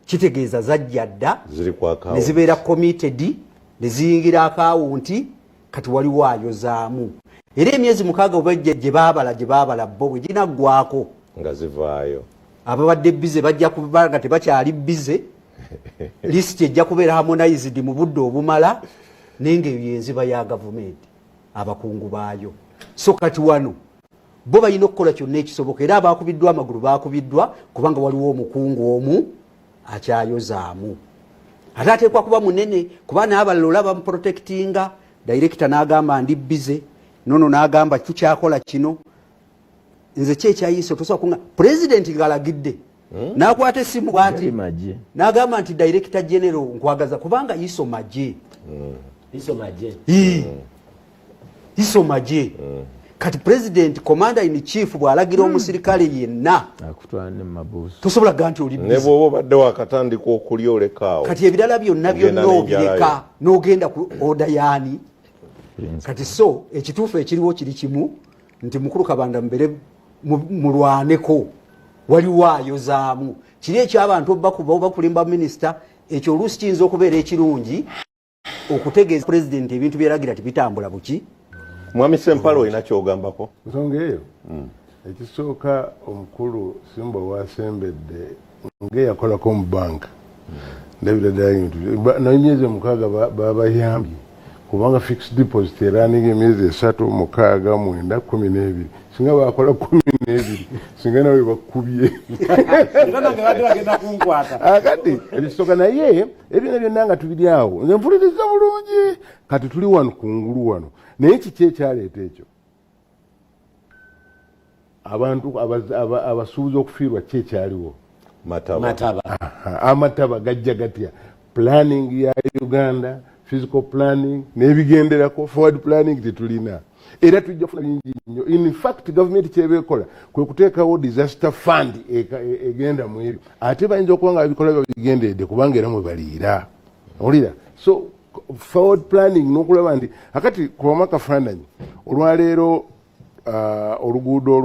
Speaker 6: kitegeeza zajja dda
Speaker 3: ziri kwa account
Speaker 6: ne zibeera committed ne ziyingira akawunti kati waliwo ayozaamu era emyezi 6 obajja gye baabala bo bwe ginaggwako
Speaker 3: nga zivaayo
Speaker 6: ababadde bize bajja kuba nga tebakyali bize lisiti ejja kubeera harmonized mu budde obumala nenga eyo yenziba ya gavumenti abakungu baayo so kati wano bo balina okukola kyonna ekisoboka era abakubiddwa amagulu bakubiddwa kubanga waliwo omukungu omu akyayozaamu ate ateekwa kuba munene kuba n'abalala olaba bamuprotectinga director n'agamba ndi bize nono n'agamba tukyakola kino nze kyekyayiise otosobola kunga president ng'alagidde n'akwata essimu bw'ati n'agamba nti director general nkwagaza kubanga iso maje iso maje kati president commander in chief bw'alagira omusirikale yenna tosobola kuga nti oli
Speaker 3: ne bw'oba obadde wakatandika okulyolekaawo
Speaker 6: kati ebirala byonna byonna obireka n'ogenda ku oda yaani kati so ekituufu ekiriwo kiri kimu nti mukulu Kabanda mbere mulwaneko waliwo ayozaamu kiri ekyabantu bakulimba minisita ekyo oluusi kiyinza okubeera ekirungi okutegeeza president ebintu byeragira tibitambula buki
Speaker 3: mwami Sempala olina kyogambako
Speaker 2: nsonga eyo ekisooka omukulu Simba wasembedde ngaeyakolako mu banka ndabira ddala nanyeze 6 babayambye kubanga fixed deposit eraninga emyezi 3 6 9 12 singa bakola 12 singa nawe bakubye akati ebisooka naye ebina byonna nga tubiri awo nze mpuliriza bulungi kati tuli wano kungulu wano naye kiki ekyaleeta ekyo abantu abasuubuzi okufiirwa ki ekyaliwo amataba gajja gatya planning ya Uganda physical planning n'ebigenderako forward planning tetulina era tujja kufuna bingi nnyo in fact government kyebeekola kwe kuteekawo disaster fund egenda mu ebyo ate bayinza okuba nga bikola bigenderedde kubanga era mwe baliira olira so forward planning n'okulaba nti akati kubamu akafaananyi olwaleero oluguudo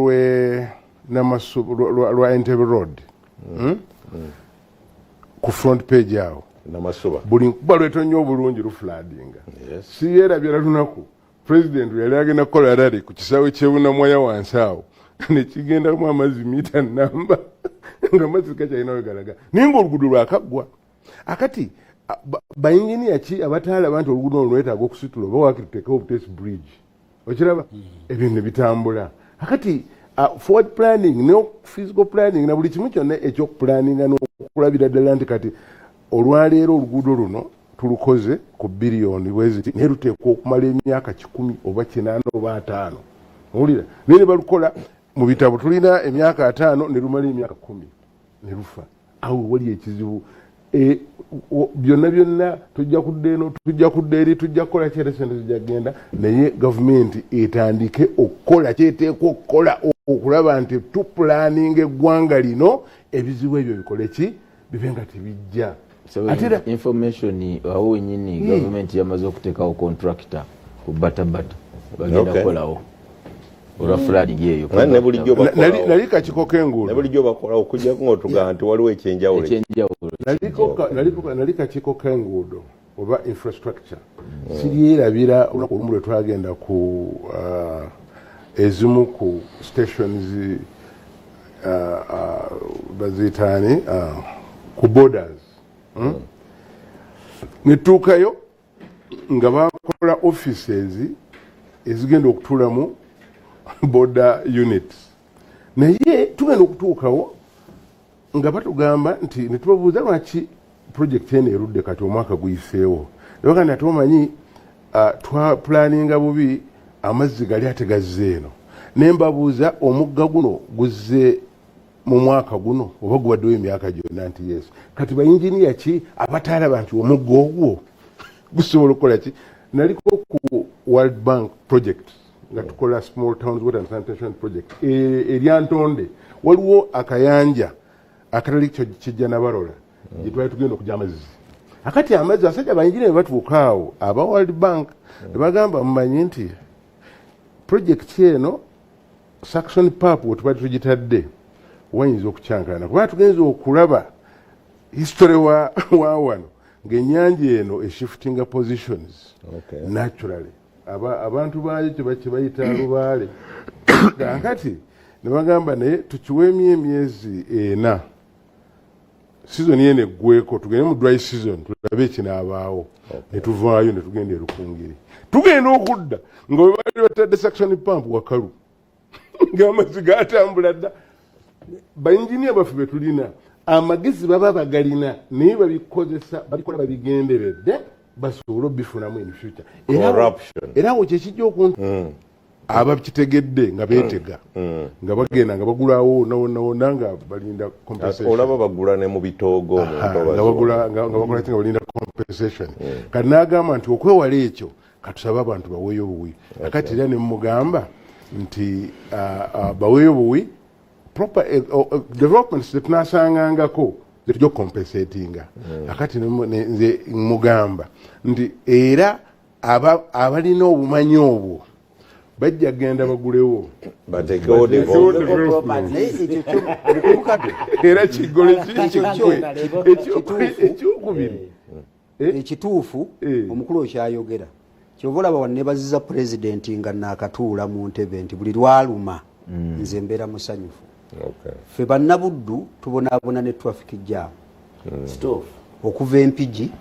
Speaker 2: lwa Entebbe Road ku front page awo
Speaker 3: namasuba
Speaker 2: buli nkuba lwetonnya obulungi lufladinga siyeerabyera lunaku president yali agenda kukola rally ku kisaawe kyebunamwaya wansi awo nekigendamu amazzi mita namba nga amazzi gakyalina we galaga naye nga oluguudo lwakaggwa akati bayinginiya ki abataalaba nti oluguudo olwo lwetaaga okusitula oba waakiri tuteekewo obutesi bridge okiraba ebyo ne bitambula akati forward planning ne physical planning na buli kimu kyonna ekyokupulaninga n'okulabira ddala nti kati olwaleero oluguudo luno tulukoze ku biliyoni bweziti naye luteekwa okumala emyaka 10 oba 8 oba 5 owulira naye ne balukola mu bitabo tulina emyaka 5 ne lumala emyaka 10 ne lufa awo wali ekizibu byonna tujja kudda eno tujja kudda eri tujja kukola kyera sente zijja kgenda naye gavumenti etandike okukola kyeteekwa okukola okulaba nti tupulaninga eggwanga lino ebizibu ebyo bikole ki bibe nga tebijja
Speaker 5: information awo wenyini gavumenti yamaze okuteekawo contractor ku batabata bagenda kukolawo olwa flooding eyo
Speaker 2: nali kakiko k'enguudo
Speaker 3: bulijjo bakola okujjako ng'otugamba nti waliwo ekyenjawulo
Speaker 2: nali kakiko k'enguudo oba infrastructure siryerabira olunaku olumu lwe twagenda ku ezimu ku stations baziyitaani ku borders netuukayo nga bakola offices ezigenda okutuulamu border units naye tugenda okutuukawo nga batugamba nti netubabuuza lwaki project eno erudde kati omwaka guyiseewo nebagamba ate omanyi twapulaninga bubi amazzi gali ate gazze eno nembabuuza omugga guno guzze mu mwaka guno oba gubaddewo emyaka gyonna nti yes kati bayinginiya ki abataalaba nti omugga ogwo gusobola okukola ki naliko ku World Bank project nga tukola small towns water and sanitation project eryantonde waliwo akayanja akatali kijja nabarola gye twali tugenda okujja amazzi akati amazzi asajja bayinginiya batuuka awo aba World Bank ne bagamba mumanyi nti project eno Saxon Pap wetubadde tugitadde wayinza okukyankana kuba tugenza okulaba history wa wano ng'ennyanja eno eshiftinga positions naturally abantu baayo kye bayita lubaale kankati ne bagamba naye tukiweemu emyezi 4 season yene eggweko tugende mu dry season tulabe ekinaabaawo ne tuvaayo ne tugenda erukungiri tugenda okudda nga bwe bali batadde Saxon Pump wakalu ng'amazzi gaatambula dda bainjiniya baffe be tulina amagezi baba bagalina naye babikozesa babikola babigenderedde basobole obifunamu in future era awo kyekijja okuntu abakitegedde nga beetega nga bagenda nga bagulawo nawona nga balinda compensation
Speaker 3: olaba bagula ne mu bitoogo
Speaker 2: nga bakola nga balinda compensation kati n'agamba nti okwewala ekyo katusaba abantu baweeyo obuwi akati era ne mugamba nti baweeyo obuwi proper developments zetunasangangako zetujja compensatinga akati nze mugamba nti era abalina obumanyi obwo bajja genda bagulewo
Speaker 3: batekewo
Speaker 2: era kigole ekyokubiri
Speaker 6: ekituufu omukulu okyayogera kyova olaba wannebaziza pulezidenti nga naakatuula mu ntebe nti buli lwaluma nze mbeera musanyufu ffe bannabuddu tubonaabona ne traffic jam okuva empigi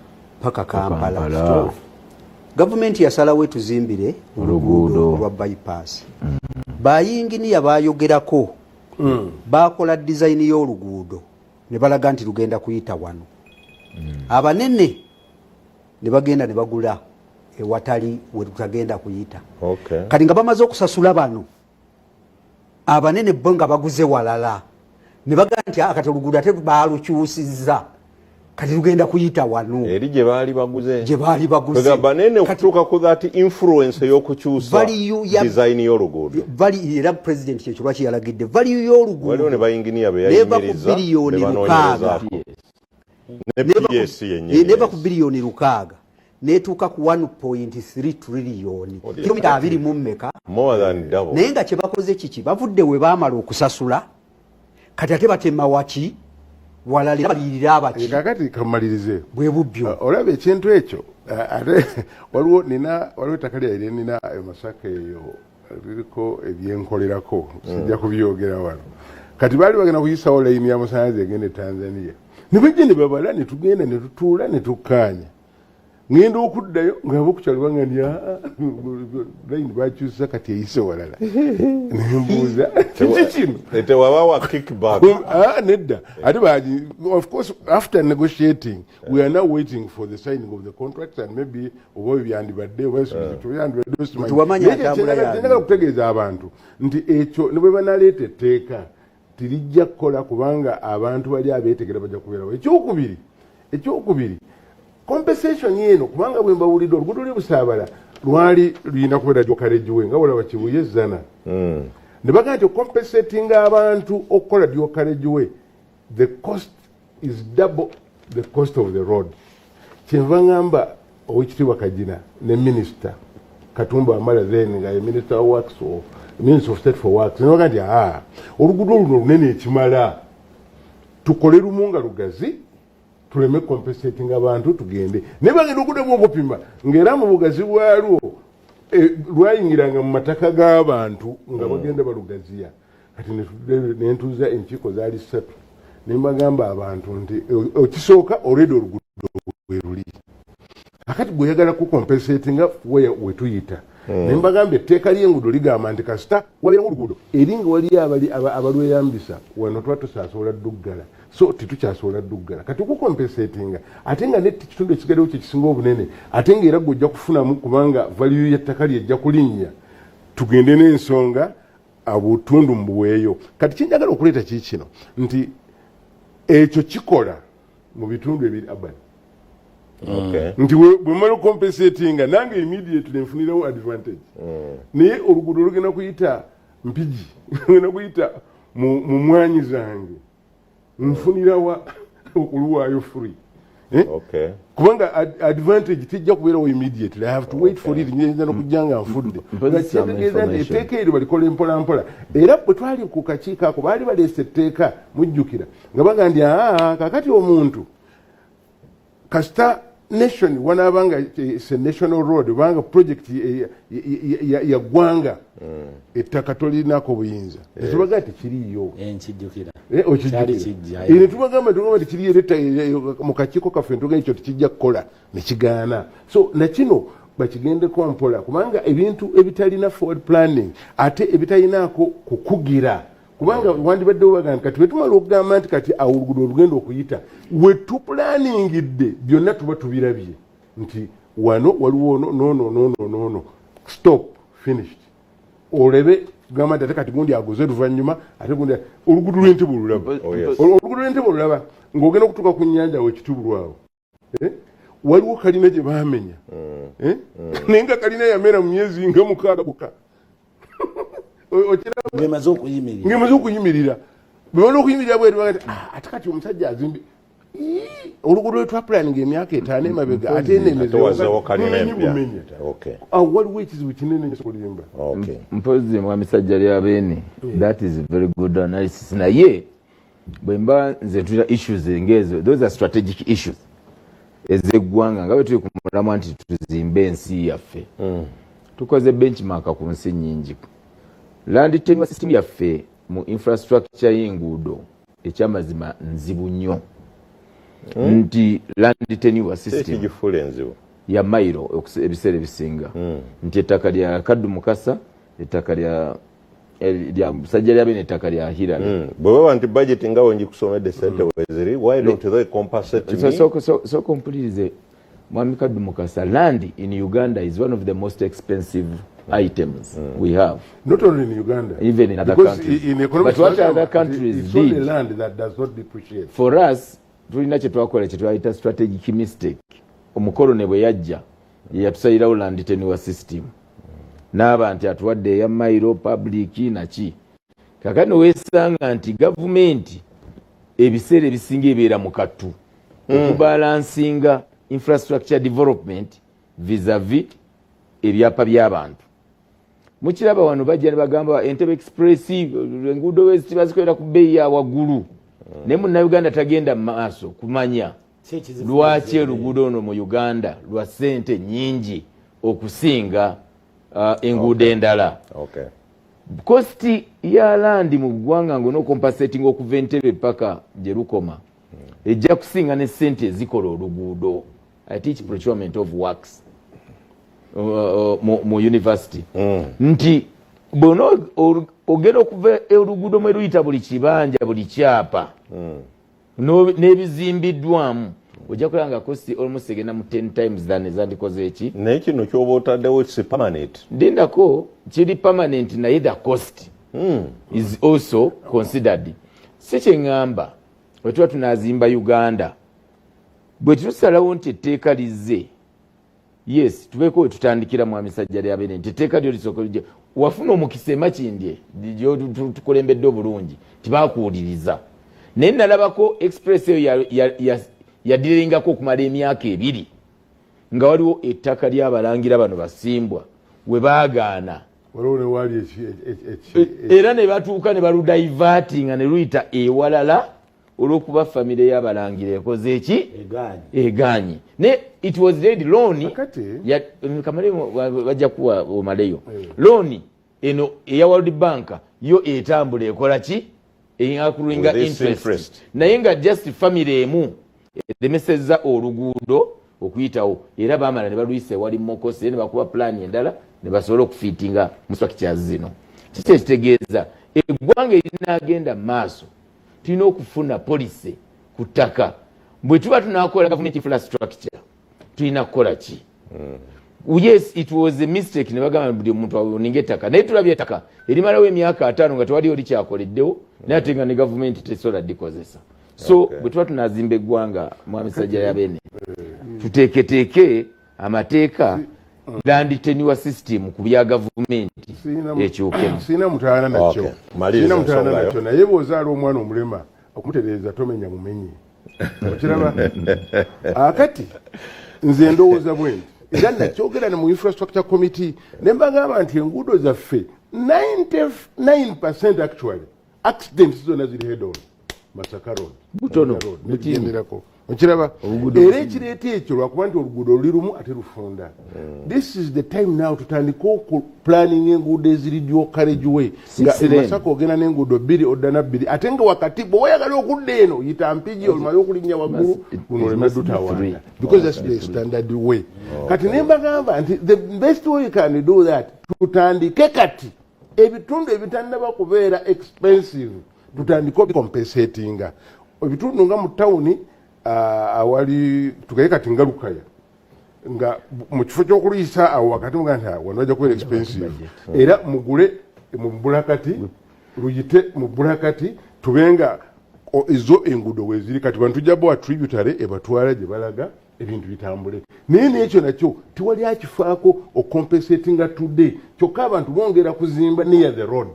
Speaker 6: paka Kampala gavumenti yasalawo etuzimbire oluguudo olwa bypass bayinginiya bayogerako bakola design y'oluguudo ne balaga nti lugenda kuyita wano abanene ne bagenda ne bagula ewatali we tutagenda kuyita kati nga bamaze okusasula bano abanene bo nga baguze walala ne baga nti akati oluguudo ate baalukyusizza kati lugenda kuyita wano
Speaker 3: eri gye baali baguze
Speaker 6: abanene
Speaker 3: okutuuka ku that influence y'okukyusa design y'oluguudo
Speaker 6: era president kyekyo lwaki yalagidde value y'oluguudo
Speaker 3: waliwo ne bayinginiya beyayimiriza
Speaker 6: neva ku biliyoni 6 netuuka ku 1.3 trillion kilomita 20 mu mmeka naye nga kye bakoze kiki bavudde we baamala okusasula kati ate batema waki walalira balirira abaki
Speaker 2: kakati kamalirize
Speaker 6: bwe bubyo
Speaker 2: olaba ekintu ekyo ate waliwo ettaka lyalire nina Masaka eyo biriko ebyenkolerako sijja kubyogera wano kati baali bagenda kuyisawo layini y'amasanyalaze egende Tanzania ne bajja ne babala ne tugenda ne tutuula ne tukkaanya ngenda okuddayo nga bokukyalwa nga ndi layini bakyusa kati eyise walala nembuuza kiki kino
Speaker 3: tewabawa kickback
Speaker 2: nedda ate of course after negotiating we are now waiting for the signing of the contract and maybe oba byandibadde obaendaga kutegeeza abantu nti ekyo ne bwe banaleeta etteeka tirijja kukola kubanga abantu bali abeetegera bajja kubeerawo ekyokubiri compensation yeno kubanga bwe mbawulidde oluguudo lw'ebusaabala lwali luyina kubeera dyokarejiwe nga walaba kibuye zana ne bagaa nti compensating abantu okukola dyokarejiwe the cost is double the cost of the road kyenva ngamba owekitiibwa Kajina ne minister Katumba Wamala then nga ye minister of works or minister of state for works ne bagaa nti oluguudo luno lunene ekimala tukole lumu nga lugazi tuleme compensating abantu tugende ne bagenda okuddamu okupima ng'era mu bugazi bwalwo lwayingiranga mu mataka g'abantu nga bagenda balugaziya kati nentuuza enkiiko zaali 3 ne mbagamba abantu nti okisooka olwedde oluguudo we luli akati bweyagala ku compensatinga we tuyita ne mbagamba etteeka ly'enguudo ligamba nti kasita wabeerawo oluguudo eri nga wali abalweyambisa wano tuba tusaasobola duggala so titukyasobola duggala kati okukompensatinga ate nga nekitundu ekigaddewo kyekisinga obunene ate ngaera gwojja kufunamu kubanga value y'ettaka lyejja kulinnya tugende n'ensonga obutundu mbuweeyo kati kyenjagala okuleeta kikino nti ekyo kikola mu bitundu ebiri abali nti bwe mmala okompensatinga nange immediately nfunirawo advantage naye oluguudo lugenda kuyita Mpigi lugenda kuyita mu mwanyi zange nfunirawa okuluwaayo free
Speaker 3: Okay.
Speaker 2: Kubanga advantage tijja kubeerawo immediately. I have to wait for it nyenza n'okujjanga nfudde. Ngategeeza nti etteeka eryo balikola mpola mpola. Era bwe twali ku kakiiko ako baali baleese etteeka mujjukira nga baga ndi kakati omuntu kasita nation wanaabanga a national road banga project ya ggwanga ettaka tolinako buyinza netubaga tekiriyo
Speaker 4: enkijjukira
Speaker 2: netubagamba tugamba tekiriyo mu kakiiko kaffe ntuga ekyo tekijja kukola nekigaana so nakino bakigendeko mpola kubanga ebintu ebitalina forward planning ate ebitalinaako kukugira kubanga wandibadde obaga kati wetumala okugamba nti kati awulugudo olugenda okuyita wetuplaningidde byonna tuba tubirabye nti wano waliwo no stop finished olebe gamba nti ate kati gundi agoze luvannyuma ate gundi olugudo lw'entebe olulaba olugudo lw'entebe olulaba ng'ogenda okutuuka ku nnyanja wekitubulwawo waliwo kalina gye baamenya naye nga kalina yamera mu myezi nga 6 bukka
Speaker 4: ngemaze
Speaker 2: okuyimirira bwebona okuyimirira bwetu bagati ate kati omusajja azimbi olugudo lwetwa planning emyaka 5 emabega ate nemezebumenya waliwo ekizibu kinene kyokulimba
Speaker 5: mpozi mwami sajja lya Beene that is very good analysis naye bwemba nze tulina issues engezo those are strategic issues ezeggwanga nga bwe tuli ku mulamwa nti tuzimbe ensi yaffe tukoze benchmark ku nsi nnyingi land tenure system yaffe mu infrastructure y'enguudo ekyamazima nzibu nnyo nti land tenure system ya mairo ebiseera ebisinga nti ettaka lya Kaddu Mukasa ettaka lya Musajja lya Beene ettaka lya Hillary
Speaker 3: bwe baba nti budget nga wengi kusomedde sente weziri why don't they compensate me
Speaker 5: so complete Mwami Kaddu Mukasa land in Uganda is one of the most expensive items we have.
Speaker 2: Not only in Uganda,
Speaker 5: even in other countries. But what other countries
Speaker 2: it's
Speaker 5: did?
Speaker 2: Only land that does not depreciate.
Speaker 5: For us, tulina kye twakola kye twayita strategic mistake. Omukolone bwe yajja yatusayirawo land tenure system. N'aba nti atuwadde eya mairo public naki. Kakati weesanga nti gavumenti ebiseera ebisinga ebeera mu kattu okubalansinga infrastructure development vis-a-vis ebyapa by'abantu. Mukiraba wano bajja ne bagamba Entebbe Express enguudo wezi bazikolera ku bbeeyi ya waggulu. Ne munnayuganda tagenda maaso kumanya lwaki oluguudo ono mu Uganda lwa ssente nnyingi okusinga enguudo endala. Kosti ya landi mu ggwanga ng'onookompasating okuva Entebbe paka gye lukoma ejja kusinga ne ssente ezikola oluguudo. I teach procurement of works mu university. Nti bono ogenda okuva oluguudo mwe luyita buli kibanja buli kyapa n'ebizimbiddwamu ojja kulanga kosti almost egenda mu 10 times than ezandikoze eki.
Speaker 3: Naye kino ky'oba otaddewo kisi permanent.
Speaker 5: Ndindako kiri permanent naye the cost is also considered. Si kye ŋŋamba bwe tuba tunaazimba Uganda bwe tusalawo nti etteeka lizze yes tubeeko we tutandikira Mwami Sajja lya Beene nti etteeka lyo lisooka wafuna omukisa emakindye tukulembedde obulungi tibaakuwuliriza naye nalabako express eyo yadiringako okumala emyaka 2 nga waliwo ettaka ly'abalangira bano basimbwa we baagaana era ne batuuka ne baludaivatinga ne luyita ewalala olwokuba famire y'abalangira ekoze eki eganye ne it was read loan ya kamale bajja kuwa omaleyo loan eno eya World Bank yo etambula ekola ki eyakulinga interest naye nga just family emu demeseza oluguudo okuyitawo era baamala ne baluyise wali mokosi ne bakuba plan endala ne basobola okufitinga mu structure zino kiki ekitegeeza eggwanga erinaagenda maaso tulina okufuna policy ku ttaka bwe tuba tunakola government infrastructure tulina kukola ki yes it was a mistake ne bagamba buli omuntu awoninga ettaka naye tulabye ettaka erimalawo emyaka 5 nga tewaliwo likyakoleddewo naye ate nga ne government tesobola dikozesa so bwe tuba tunazimba eggwanga Mwami Sajja lya Beene tuteeketeeke amateeka land tenure system ku bya gavumenti ekyokemu.
Speaker 2: Sina mutaana nakyo. Sina mutaana nakyo naye bw'ozaala omwana omulema okumutereeza tomenya mumenyi. okiraba akati nze ndowooza bwe era nakyogera ne mu infrastructure committee ne mbagamba nti enguudo zaffe 99% actually accidents zonna ziri head on Masaka Road
Speaker 5: butono
Speaker 2: nekigenderako okiraba era ekireeta ekyo lwakuba nti oluguudo luli lumu ate lufunda. This is the time now tutandika planning enguudo eziri dio carriage way nga Masaka ogenda n'enguudo 2 odda 2 ate nga wakati bwe wayagala okudda eno yita Mpigi olumayo okulinnya waggulu luno olema dutawaana because that's the standard way. Kati ne mbagamba nti the best way you can do that tutandike kati ebitundu ebitannaba kubeera expensive tutandika compensatinga ebitundu nga mu tawuni awali tugaye kati nga Lukaya nga mu kifo ky'okuliyisa awo wakati muganda wano wajja kubeera expensive era mugule mu bulakati luyite mu bulakati tubenga izo enguudo weziri kati bantu jabo attributary ebatwala gye balaga ebintu bitambule naye n'ekyo nakyo tiwali akifaako ocompensatinga today kyokka abantu bongera kuzimba near the road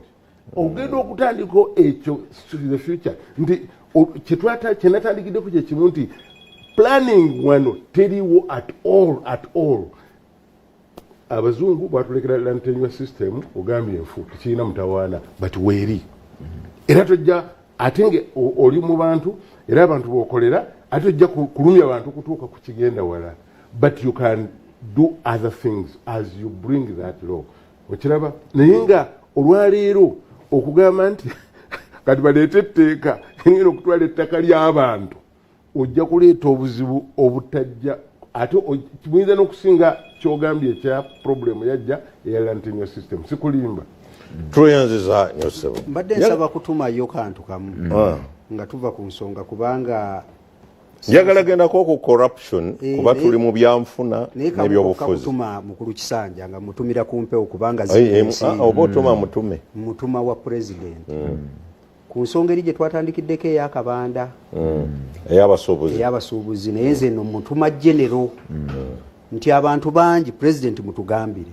Speaker 2: ogenda okutandika ekyo the future nti kyenatandikiddeku kye kimu nti planning wano teriwo at all. Abazungu batulekera lantenywa system ogambye enfu tekirina mutawaana but weeri era tojja ate nge oli mu bantu era abantu bokolera ate ojja kulumya abantu kutuuka ku kigenda wala but you can do other things as you bring that law okiraba naye nga olwaleero okugamba nti kati baleete etteeka ngeno okutwala ettaka ly'abantu ojja kuleeta obuzibu obutajja ate kimuyinza n'okusinga kyogambye ekya problemu yajja eya lantenywa system sikulimba
Speaker 3: tuyanziza nyosebo
Speaker 6: mbadde nsaba kutumayo kantu kamu nga tuva ku nsonga kubanga
Speaker 3: njagala gendako ku corruption kuba tuli mu byanfuna n'ebyobufuzi
Speaker 6: kutuma mukulu Kisanja nga mutumira kumpewo kubanga
Speaker 3: oba otuma mutume
Speaker 6: mutuma wa president ku nsonga eri gye twatandikiddeko ey'akabanda ey'abasuubuzi naye nze no mutuma genero nti abantu bangi president mutugambire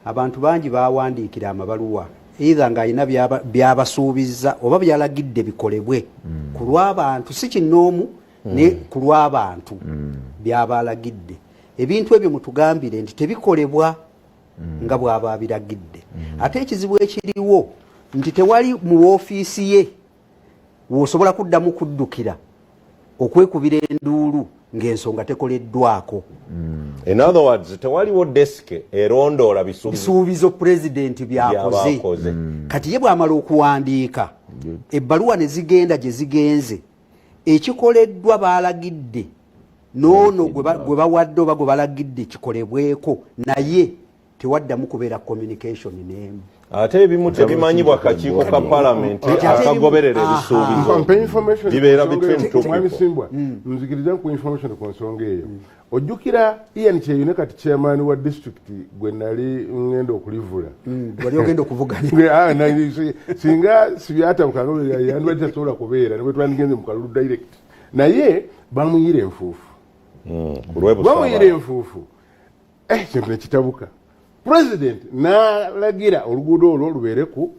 Speaker 6: abantu bangi bawandiikira amabaluwa either ng'alina byabasuubiza oba byalagidde bikolebwe ku lw'abantu si kinnoomu ne ku lw'abantu byabalagidde ebintu ebyo mutugambire nti tebikolebwa nga bw'aba biragidde ate ekizibu ekiriwo nti tewali mu woofiisi ye w'osobola kuddamu kuddukira okwekubira enduulu ng'ensonga tekoleddwako.
Speaker 3: In other words tewaliwo desk erondoola
Speaker 6: bisuubizo president byakoze kati ye bw'amala okuwandiika ebbaluwa ne zigenda gye zigenze ekikoleddwa baalagidde noono gwe bawadde oba gwe balagidde kikolebweko naye tewaddamu kubeera communication n'emu.
Speaker 3: Ate ebimu tebimanyibwa kakiiko ka parliament akagoberera ebisuubizo bibeera between two people.
Speaker 2: Nzikiriza ku information ku nsonga eyo ojjukira Ian Kyeyune kati chairman wa district gwe nali ngenda okulivula
Speaker 6: wali ogenda okuvuganya
Speaker 2: singa sibyata mukango yandwadde tasobola kubeera ne bwe twandigenze mu kalulu direct naye bamuyira enfuufu bamuyira enfuufu kintu nekitabuka president nalagira oluguudo olwo lubeere ku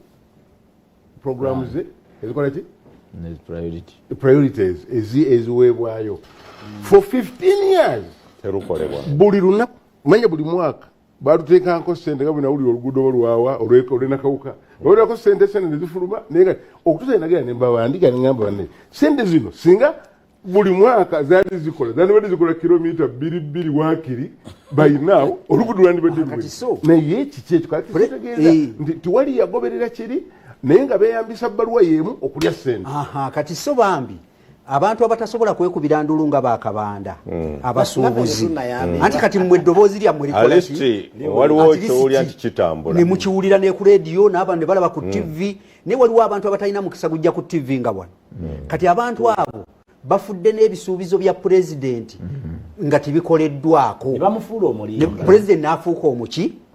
Speaker 2: programu ze ezikola ki priorities eziweebwayo for 15 years
Speaker 3: terukolebwa
Speaker 2: buli lunaku manya buli mwaka baluteekako sente nga bwe nawulira oluguudo olwawa olwenakawuka olwako sente nezifuluma naye nga okutuusa nagira ne mbawandika ne ngamba banne sente zino singa buli mwaka zaali zikola zandibadde zikola kilomita 2 waakiri by now oluguudo lwandibadde luwe naye kiki ekyo kakitegeeza nti tiwali yagoberera kiri naye nga beeyambisa bbaluwa y'emu okulya sente.
Speaker 6: Kati so bambi abantu abatasobola kwekubira ndulu nga bakabanda abasuubuzi anti kati mmwe eddoboozi lyammwe likola ki
Speaker 3: waliwo kyowulya nti kitambula
Speaker 6: ne mukiwulira ne ku rediyo n'abantu ne balaba ku TV naye waliwo abantu abatalina mukisa gujja ku TV nga wano kati abantu abo bafudde n'ebisuubizo bya pulezidenti nga tebikoleddwako pulezidenti n'afuuka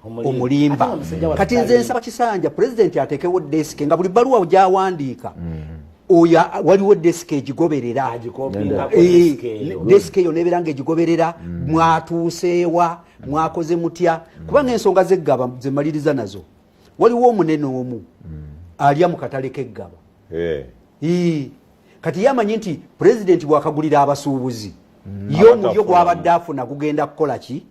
Speaker 6: omulimba kati nze nsaba Kisanja pulezidenti ateekewo desike nga buli bbaluwa gy'awandiika waliwo desike egigoberera desike eyo nebeera nga egigoberera mwatuuseewa mwakoze mutya kubanga ensonga z'eggaba zemaliriza nazo waliwo omunene omu alya mu katale k'eggaba kati yamanyi nti president bwakagulira abasuubuzi yo mulyo gwabadde afuna gugenda kukola ki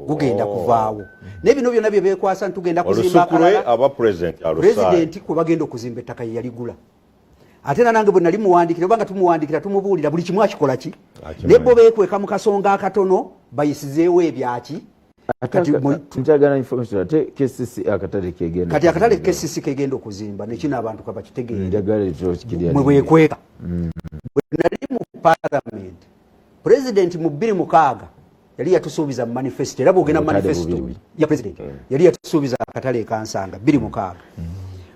Speaker 6: gugenda kuvaawo nebino byonna bye bekwasa ntugenda kuzimba
Speaker 3: aba president
Speaker 6: ku bagenda okuzimba ettaka ye yaligula ate nange bwe nali muwandikira obanga tumuwandikira tumubuulira buli kimu akikola ki nebo beekweka mu kasonga akatono bayisizeewo ebyaki kati akatale KCC kegenda okuzimba nekino abantu kabakitegeere mwe bwekweka bwe nali mu parliament president mu 2006 yali yatusuubiza mu manifesto era bwogenda mu manifesto ya president yali yatusuubiza akatale kansanga 2006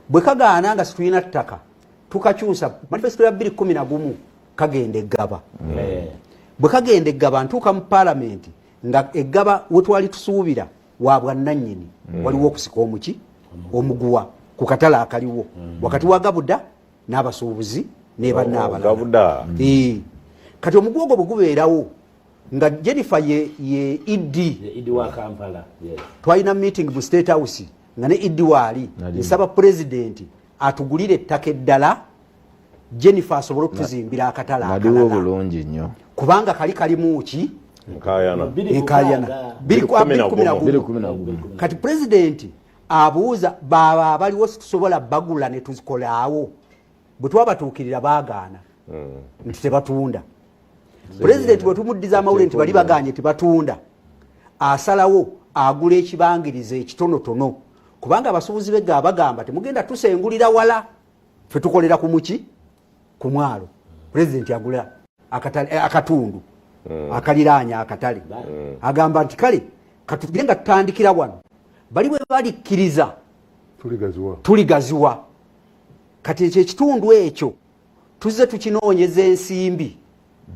Speaker 6: bwe kagaana nga situlina ttaka tukakyusa manifesto ya 2011 kagenda eggaba bwe kagenda eggaba ntuuka mu parliament nga eggaba wetwali tusuubira wabwa nannyini waliwo okusika omuki omuguwa ku katale akaliwo wakati wa gabuda n'abasuubuzi ne bannaabalala kati omuguwa ogwo bwe gubeerawo nga Jennifer ye Idi wa Kampala twalina meeting mu State House nga ne Idi waali nsaba president atugulire ettaka eddala Jennifer asobole okutuzimbira akatale akalala
Speaker 5: bulungi nnyo
Speaker 6: kubanga kalimu ki Nkayana 2011 kati president abuuza baba abaliwo tusobola bagula ne tuzikolaawo bwe twabatuukirira baagaana nti tebatunda president bwe tumuddiza amawulire nti bali baganye tebatunda asalawo agula ekibangiriza ekitonotono kubanga abasuubuzi begga bagamba temugenda tusengulira wala fe tukolera ku muki ku mwalo president agula akatundu akaliraanya akatale agamba nti kale katugire nga tutandikira wano bali bwe balikkiriza tuligaziwa kati ekitundu ekyo tuzze tukinoonyeza ensimbi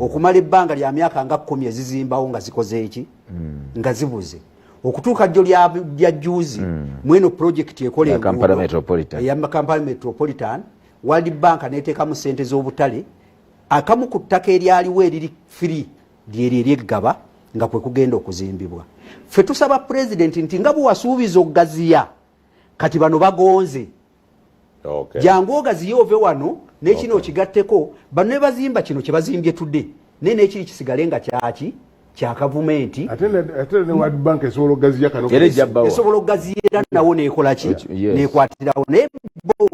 Speaker 6: okumala ebbanga lya myaka nga 10 ezizimbawo nga zikoze eki nga zibuze okutuuka jjo lya juzi mweno project ekola ya Kampala Metropolitan World Bank neteekamu ssente z'obutale akamu ku ttaka eryaliwo eriri free lyeri eggaba nga kwe kugenda okuzimbibwa ffe tusaba president nti nga bwewasuubiza okugaziya kati bano bagonze jangu ogaziya ove wano n'ekino okigatteko bano ne bazimba kino kye bazimbye tudde naye n'ekiri kisigale nga kyaki kya gavumenti
Speaker 2: ate ne World Bank esobola okugaziya kano
Speaker 6: esobola okugaziya era nawo neekola ki neekwatirawo naye bo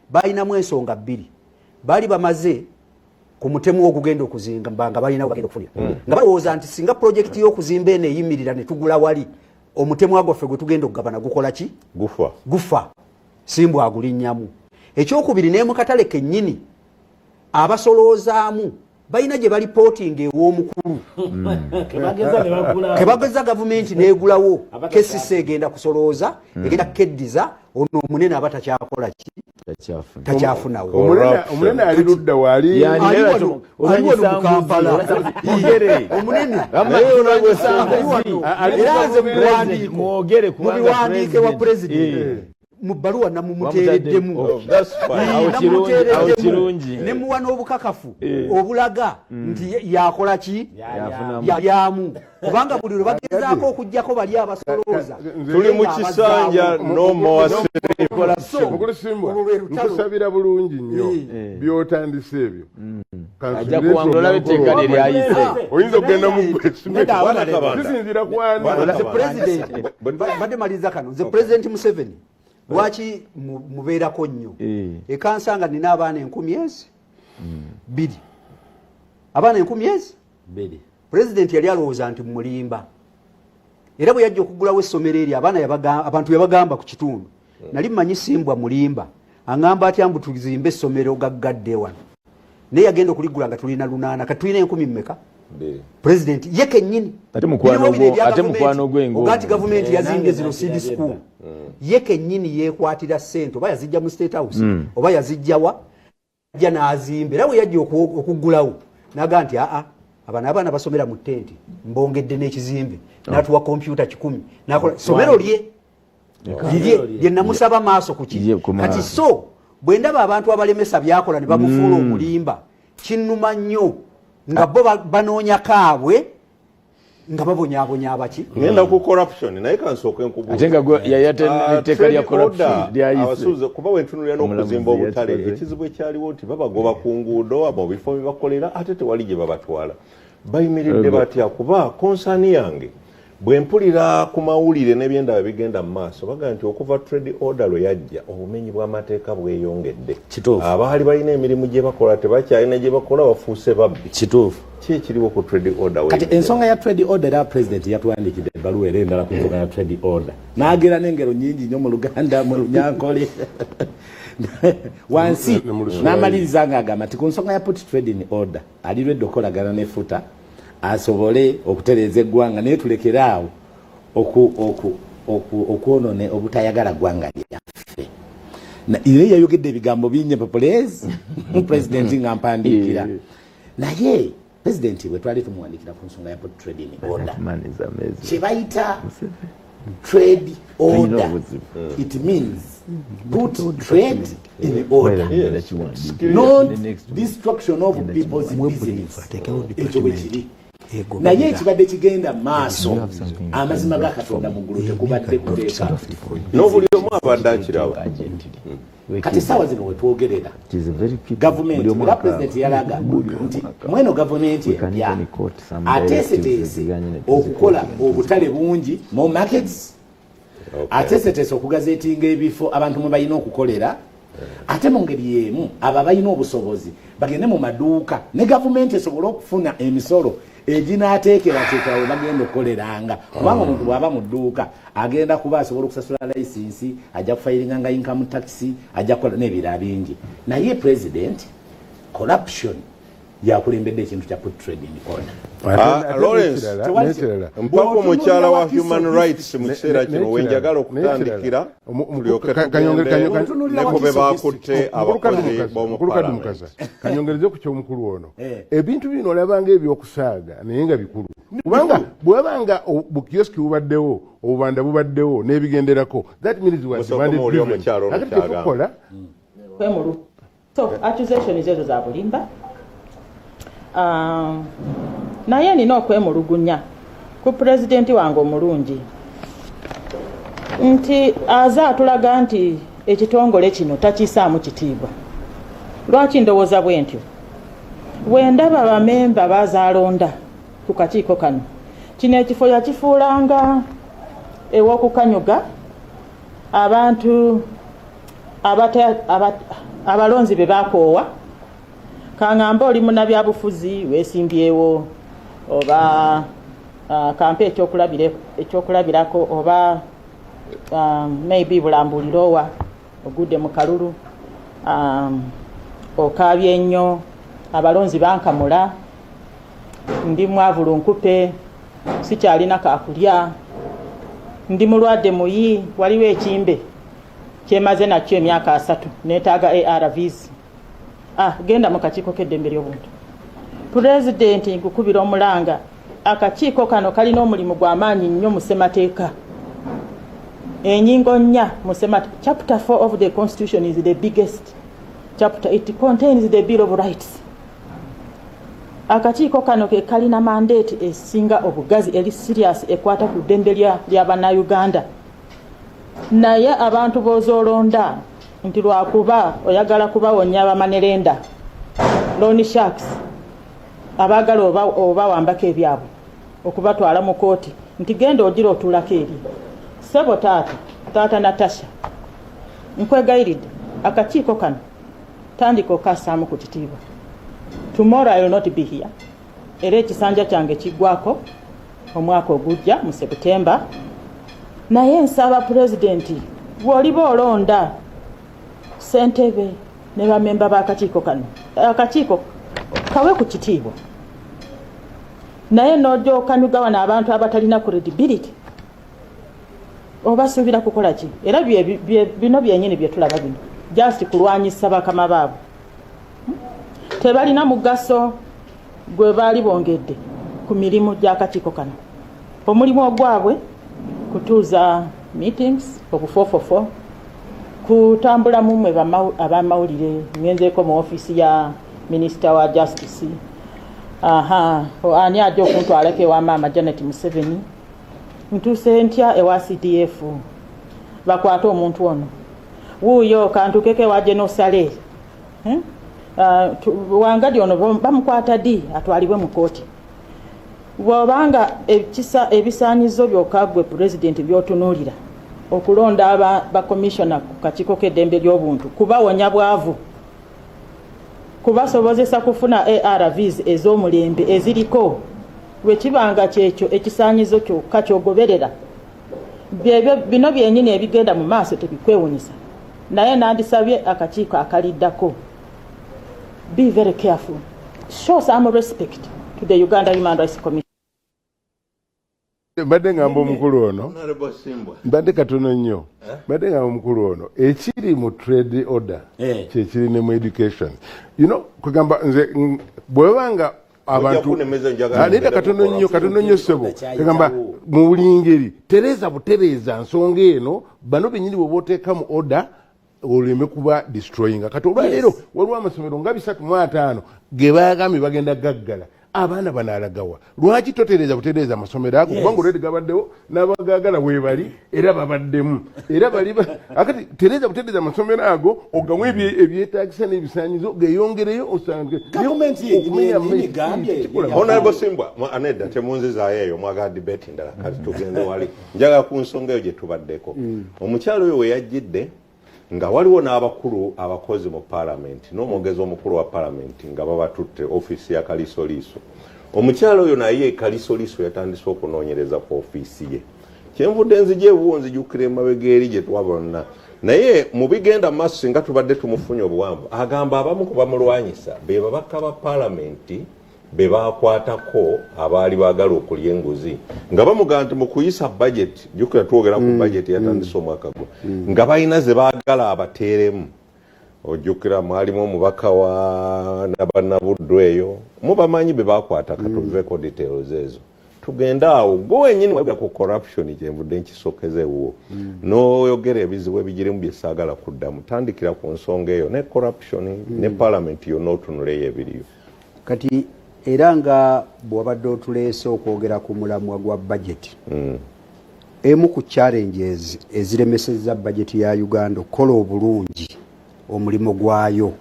Speaker 6: balinamu ensonga bbiri baali bamaze ku mutemu ogugenda okuzinga nga balina bagenda okufunira nga balowooza nti singa projekiti y'okuzimba eno eyimirira ne tugula wali omutemu agwaffe gwe tugenda okugabana gukola ki gufa simbwa agulinnyamu ekyokubiri ne mu katale kennyini abasoloozaamu balina gye balipootinga ew'omukulu kebageza gavumenti n'egulawo KCC egenda kusolooza egenda kukeddiza ono omunene aba takyakola ki takyafunawo
Speaker 2: omunene ali ludda waali
Speaker 6: aliwo mu Kampala omunene eraze mubiwandiike wa president mu bbaluwa namumuteereddemu nemuwa n'obukakafu obulaga nti yakola ki yamu kubanga buli lwe bagezaako okuggyako bali abasolooza
Speaker 3: tuli mu kisanja
Speaker 2: nkusabira bulungi nnyo byotandise ebyo
Speaker 5: ajja kuwangula etteeka lye lyayise
Speaker 2: oyinza okugenda mukisinzira
Speaker 6: president badde maliriza kano nze president Museveni lwaki mubeerako nnyo ekansanga nina abaana 10,000 biri abaana 10,000 president yali alowooza nti mulimba era bwe yajja okugulawo essomero eri abantu yabagamba ku kitundu nali mmanyi simbwa mulimba aŋŋamba atya mbu tuzimbe essomero gaggadde wano naye yagenda okuligula nga tulina 8 kati tulina 10 mmeka president ye kennyini
Speaker 5: ate mukwano gwengo
Speaker 6: ogati gavumenti yazimbye zino seed school ye kennyini yeekwatira ssente oba yazijja mu State House oba yazijjawa ajja n'azimba era bwe yajja okugulawo naga nti abaana basomera mu ttenti mbongedde n'ekizimbe n'atuwa kompyuta 10 nakola somero lye namusaba maaso ku kiri kati so bwe ndaba abantu abalemesa byakola ne bamufuula omulimba kinnuma nnyo nga bo banoonya kaabwe nga babonyaabonya abaki
Speaker 3: ngenda ku corruption naye kansooke nkubuuza
Speaker 5: ate nga yayateeneka lya corruption
Speaker 3: lyayise kuba wentunulira n'okuzimba obutale ekizibu ekyaliwo nti babagoba ku nguudo mu bifo bye bakolera ate tewali gye babatwala bayimiridde batya kuba konsaani yange bwe mpulira ku mawulire n'ebyendaba bigenda mu maaso baga nti okuva trade order lwe yajja obumenyi bw'amateeka bweyongedde abaali balina emirimu gye bakola tebakyalina gye bakola bafuuse babbi
Speaker 4: kituufu
Speaker 3: ki ekiriwo ku trade order
Speaker 4: kati ensonga ya trade order era president yatuwandikidde ebbaluwa era endala ku nsonga ya trade order n'agera n'engero nyingi nnyo mu Luganda mu Lunyankole wansi n'amaliriza ng'agamba nti ku nsonga ya put trade in order alirwedde okolagana n'efuta asobole okutereeza eggwanga naye tulekere awo okwonone obutayagala ggwanga lyaffe naye yayogedde ebigambo bingi populezi pulezidenti nga mpandiikira naye pulezidenti bwe twali tumuwandikira ku nsonga ya put trade in order kye bayita trade order it means put trade in order not destruction of people's business ekyo bwe kiri naye ekibadde kigenda maaso amazima ga Katonda mu ggulu tekubadde kuteeka
Speaker 3: n'obuli omu abadde akirawo
Speaker 4: kati sawa zino wetwogerera gavumenti era pulezidenti yalaga nti mweno gavumenti empya ateeseteese okukola obutale bungi mu markets ateeseteese okugazeetinga ebifo abantu mwe balina okukolera ate mu ngeri y'emu abo balina obusobozi bagende mu maduuka ne gavumenti esobole okufuna emisolo eginaateekerateekawe bagenda okukoleranga kubanga omuntu bw'aba mu dduuka agenda kuba asobola okusasula layisinsi ajja kufayiringa nga income tax ajja kukola n'ebirala bingi naye president corruption yakulembedde ekintu kya put trade in order
Speaker 3: Lawrence mpaka omukyala wa human rights mu kiseera kino wenjagala okutandikira neko be bakutte abakozi b'omupalamenti
Speaker 2: kanyongereze ku kyomukulu ono ebintu bino olabanga ebyokusaaga naye nga bikulu kubanga bwebanga bukioski bubaddewo obubanda bubaddewo n'ebigenderako that means
Speaker 7: so accusation ezo za bulimba naye nina okwemulugunya ku pulezidenti wange omulungi nti aza atulaga nti ekitongole kino takisaamu kitiibwa. Lwaki ndowooza bwe ntyo? Bwe ndaba bamemba bazaalonda ku kakiiko kano kino ekifo yakifuulanga ew'okukanyuga abantu abalonzi be bakoowa kaŋŋamba oli munnabyabufuzi weesimbyewo oba kampe ekyokulabirako oba maybe bulambulirowa ogudde mu kalulu okaabye ennyo abalonzi bankamula ndi mwavulu nkupe sikyalina kakulya ndi mulwadde muyi waliwo ekimbe kyemaze nakyo emyaka 3 neetaaga ARVs. Genda mu kakiiko k'eddembe ly'obuntu. Pulezidenti nkukubira omulanga akakiiko kano kalina omulimu gw'amaanyi nnyo mu ssemateeka. Enyingo nnya mu ssemateeka. Chapter 4 of the Constitution is the biggest chapter. It contains the Bill of Rights. Akakiiko kano ke kalina mandate esinga obugazi eri serious ekwata ku ddembe ly'Abannayuganda. Naye abantu b'ozoolonda nti lwakuba oyagala kubawonya abamanerenda loan sharks abagala oba wambako ebyabwe okubatwala mu kooti nti genda ogira otuulako eri sebo taata Natasha nkwegayiridde akakiiko kano tandika okassaamu ku kitiibwa. Tomorrow I will not be here. Era ekisanja kyange kiggwako omwaka ogujja mu September. Naye nsaba pulezidenti bw'oliba olonda Ssentebe ne bamemba b'akakiiko kano akakiiko kawe ku kitiibwa naye n'ojja okanyuga wano abantu abatalina credibility obasuubira kukola ki? Era bino byennyini bye tulaba bino just kulwanyisa bakama baabo tebalina mugaso gwe baali bongedde ku mirimu gy'akakiiko kano. Omulimu ogwabwe kutuuza meetings obufofofo kutambula mumwe abamawulire ngenzeeko mu office ya Minister wa Justice ani ajja okuntwalako ewa maama Janet Museveni ntuuse ntya ewa CDF bakwate omuntu ono wuuyo kantukeke wa Genosale wangadi ono bamukwata ddi atwalibwe mu kooti bw'obanga ebisaanyizo byokka gwe pulezidenti by'otunuulira okulonda bakomishona ku kakiiko k'eddembe ly'obuntu kubawonya bwavu kubasobozesa kufuna ARVs ez'omulembe eziriko lwe kibanga kyekyo ekisaanyizo kyokka kyogoberera bino byennyini ebigenda mu maaso tebikwewunyisa naye nandisabye akakiiko akaliddako be very careful, show some respect to the Uganda Human Rights Commission.
Speaker 2: Mbadde ngamba omukulu ono mbadde katono nnyo mbadde ngamba omukulu ono ekiri mu trade order kyekiri ne mu education kugamba nze bwebanga abantu aleta katono nnyo sebo kugamba mu buli ngeri butereeza nsonga eno bano benyini bwe booteeka mu order oleme kuba destroying kati olwaleero waliwo amasomero nga 305 ge baagambye bagenda gaggala abaana banaalagawa lwaki totereeza amasomero ago kubanga olwedi gabaddewo n'abagaagala weebali era babaddemu era bali akati butereeza amasomero ago ogamu ebyetaagisa n'ebisaanyizo geyongereyo
Speaker 3: Honorable Simbwa anedda temunzizaayo eyo mwaga debate ndala kati tugende wali njaga ku nsonga eyo gye tubaddeko omukyalo oyo we yajjidde nga waliwo n'abakulu abakozi mu parliament n'omwogezi omukulu wa parliament nga babatutte office ya Kalisoliiso omukyalo oyo naye Kalisoliiso yatandise okunoonyereza ku office ye kyenvudde nzije ebuwo nzijukira emabega eri gye twabonna naye mu bigenda maaso singa tubadde tumufunye obuwanvu agamba abamu ku bamulwanyisa be babaka ba parliament be bakwatako abaali baagala okulya enguzi nga bamugamba nti mu kuyisa budget jukira twogera ku budget yatandise omwaka gwo nga balina ze baagala abateeremu ojjukira mwalimu omubaka wa Nabannabuddu eyo mubamanyi be bakwata katuveeko details ezo tugenda awo gwe wenyini wabula ku corruption kyenvudde nkisokezeewo n'oyogera ebizibu ebigirimu bye saagala kuddamu tandikira ku nsonga eyo ne corruption ne parliament yonna otunuleyo ebiriyo
Speaker 6: kati era nga bw'obadde otuleese okwogera ku mulamwa gwa budget emu ku challenges eziremesezza budget ya Uganda okukola obulungi omulimu gwayo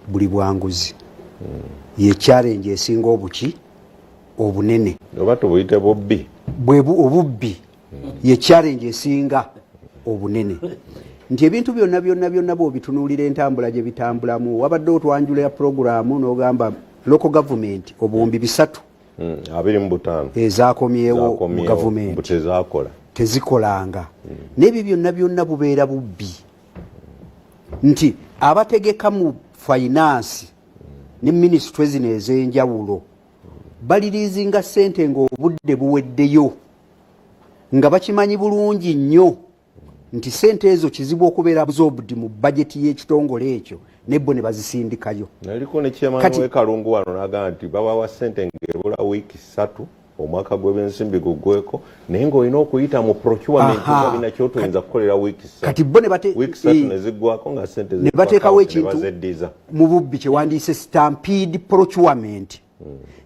Speaker 6: buli bwanguzi ye challenge esinga obuki obunene
Speaker 3: oba tubuyite bubbi
Speaker 6: obubbi ye challenge esinga obunene nti ebintu byonna bw'obitunuulira entambula gye bitambulamu wabadde otwanjula ya programu n'ogamba local government obuwumbi
Speaker 3: 25
Speaker 6: ezaakomyewo mu government tezikolanga n'ebyo byonna bubeera bubbi nti abategeka mu finance ne ministry zino ez'enjawulo baliriizinga ssente ng'obudde buweddeyo nga bakimanyi bulungi nnyo nti ssente ezo kizibu okubeera absorbed mu bajeti y'ekitongole ekyo nebbo ne bazisindikayo
Speaker 3: naliko ne chairman we Kalungu wano n'agamba nti babawa ssente ng'ebula wiiki 3 omwaka gw'ebyensimbi guggweko naye ng'olina okuyita mu procurement kabina kyotoyinza kukolera wiiki 3
Speaker 6: kati bo
Speaker 3: wiiki 3 ne ziggwako nga ssente
Speaker 6: ne bateekawo ekintu mu bubbi kye wandiise stampede procurement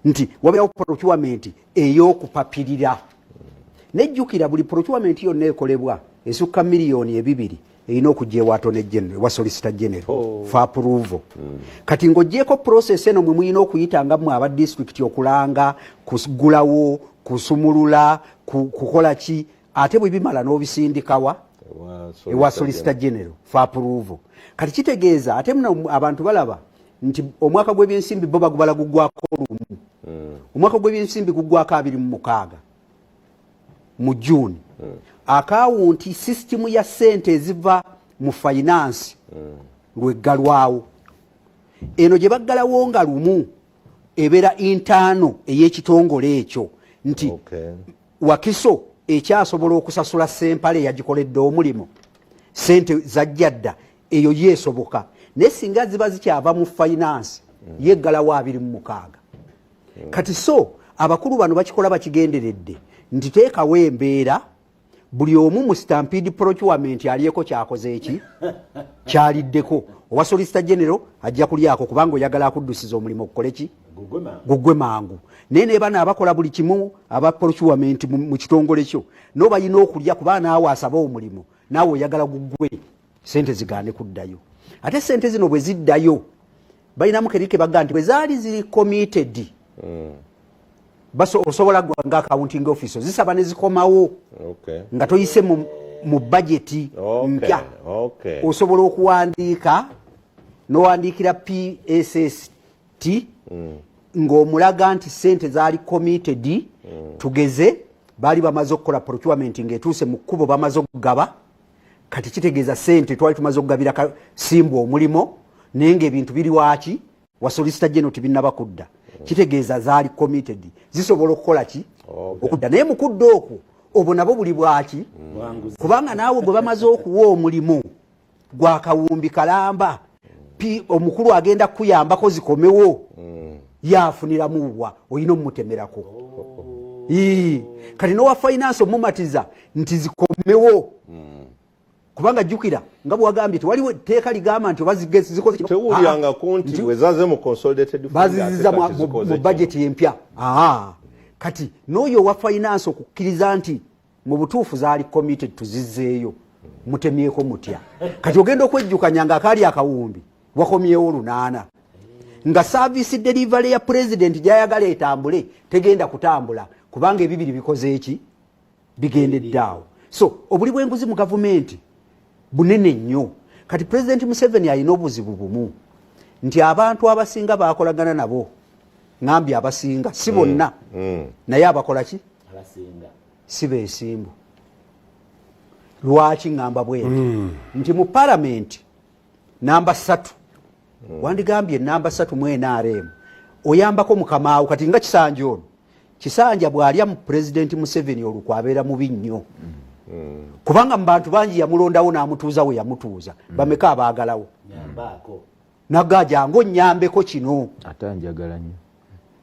Speaker 6: nti wabeerawo procurement ey'okupapirira nejjukira buli procurement yonna ekolebwa esukka miliyoni 2 erina okujja ewa Attorney General wa Solicitor General for approval kati ng'oggyeko process eno mwe mulina okuyitanga mmwe aba district okulanga kugulawo kusumulula kukola ki ate bwe bimala n'obisindikawa ewa Solicitor General for approval kati kitegeeza ate muna abantu balaba nti omwaka gw'ebyensimbi bo bagubala guggwako lumu omwaka gw'ebyensimbi guggwako 26 mu June akawunti system ya sente eziva mu finance lweggalwawo eno gye baggalawo nga lumu ebeera intano ey'ekitongole ekyo nti Wakiso ekyasobola okusasula ssempale yagikoledde omulimu sente zajjadda eyo yeesoboka naye singa ziba zikyava mu finance yeggalawo 26 kati so abakulu bano bakikola bakigenderedde nti teekawo embeera buli omu mu stampede procurement aliyeko kyakoze eki kyaliddeko owa solicitor general ajja kulyako kubanga oyagala akuddusiza omulimu okukole ki gugwe mangu naye ne bana abakola buli kimu aba procurement mu kitongole kyo no bayina okulya kuba naawe asaba omulimu naawe oyagala gugwe sente zigaane kuddayo ate sente zino bwe ziddayo bayinamu kerike baga nti bwe zaali ziri committed baso osobola nga accounting officer zisaba ne zikomawo nga toyise mu budget mpya osobola okuwandiika n'owandiikira PSST ng'omulaga nti sente zaali committed tugeze baali bamaze okukola procurement ng'etuuse mu kkubo bamaze okugaba kati kitegeeza sente twali tumaze okugabira simbu omulimo naye ng'ebintu biri waki wa solicitor general tibinnaba kudda kitegeeza zaali committed zisobola okukola ki okudda naye mukudda okwo obwo nabo buli bwaki kubanga naawe bwe bamaze okuwa omulimu gwa kawumbi kalamba omukulu agenda kuyambako zikomewo yafuniramuwa oyina omumutemerako kati nowa finance omumatiza nti zikomewo kubanga jukira nga bwagambye waliwo teeka ligamba nti
Speaker 3: tewulyanga kunti wezaze mu consolidated
Speaker 6: baziziza mu budget empya kati n'oyo owa finance okukkiriza nti mu butuufu zaali committed tuzizzeeyo mutemyeko mutya kati ogenda okwejjukanya nga akaali akawumbi wakomyewo 8 nga service delivery ya president gyayagala etambule tegenda kutambula kubanga ebibiri bikoze eki bigendeddaawo so obuli bw'enguzi mu gavumenti bunene nnyo kati president Museveni alina obuzibu bumu nti abantu abasinga bakolagana nabo ngambye abasinga si bonna naye abakola ki si beesimbu lwaki ngamba bwenti nti mu parliament namba 3 wandigambye namba 3 mu NRM oyambako mukamaawo kati nga Kisanja ono Kisanja bw'alya mu president Museveni olukwabeera mubi nnyo kubanga mu bantu bangi yamulondawo n'amutuuza we yamutuuza bameka abaagalawo nagaja ngo nnyambeko kino
Speaker 5: ate njagala nnyo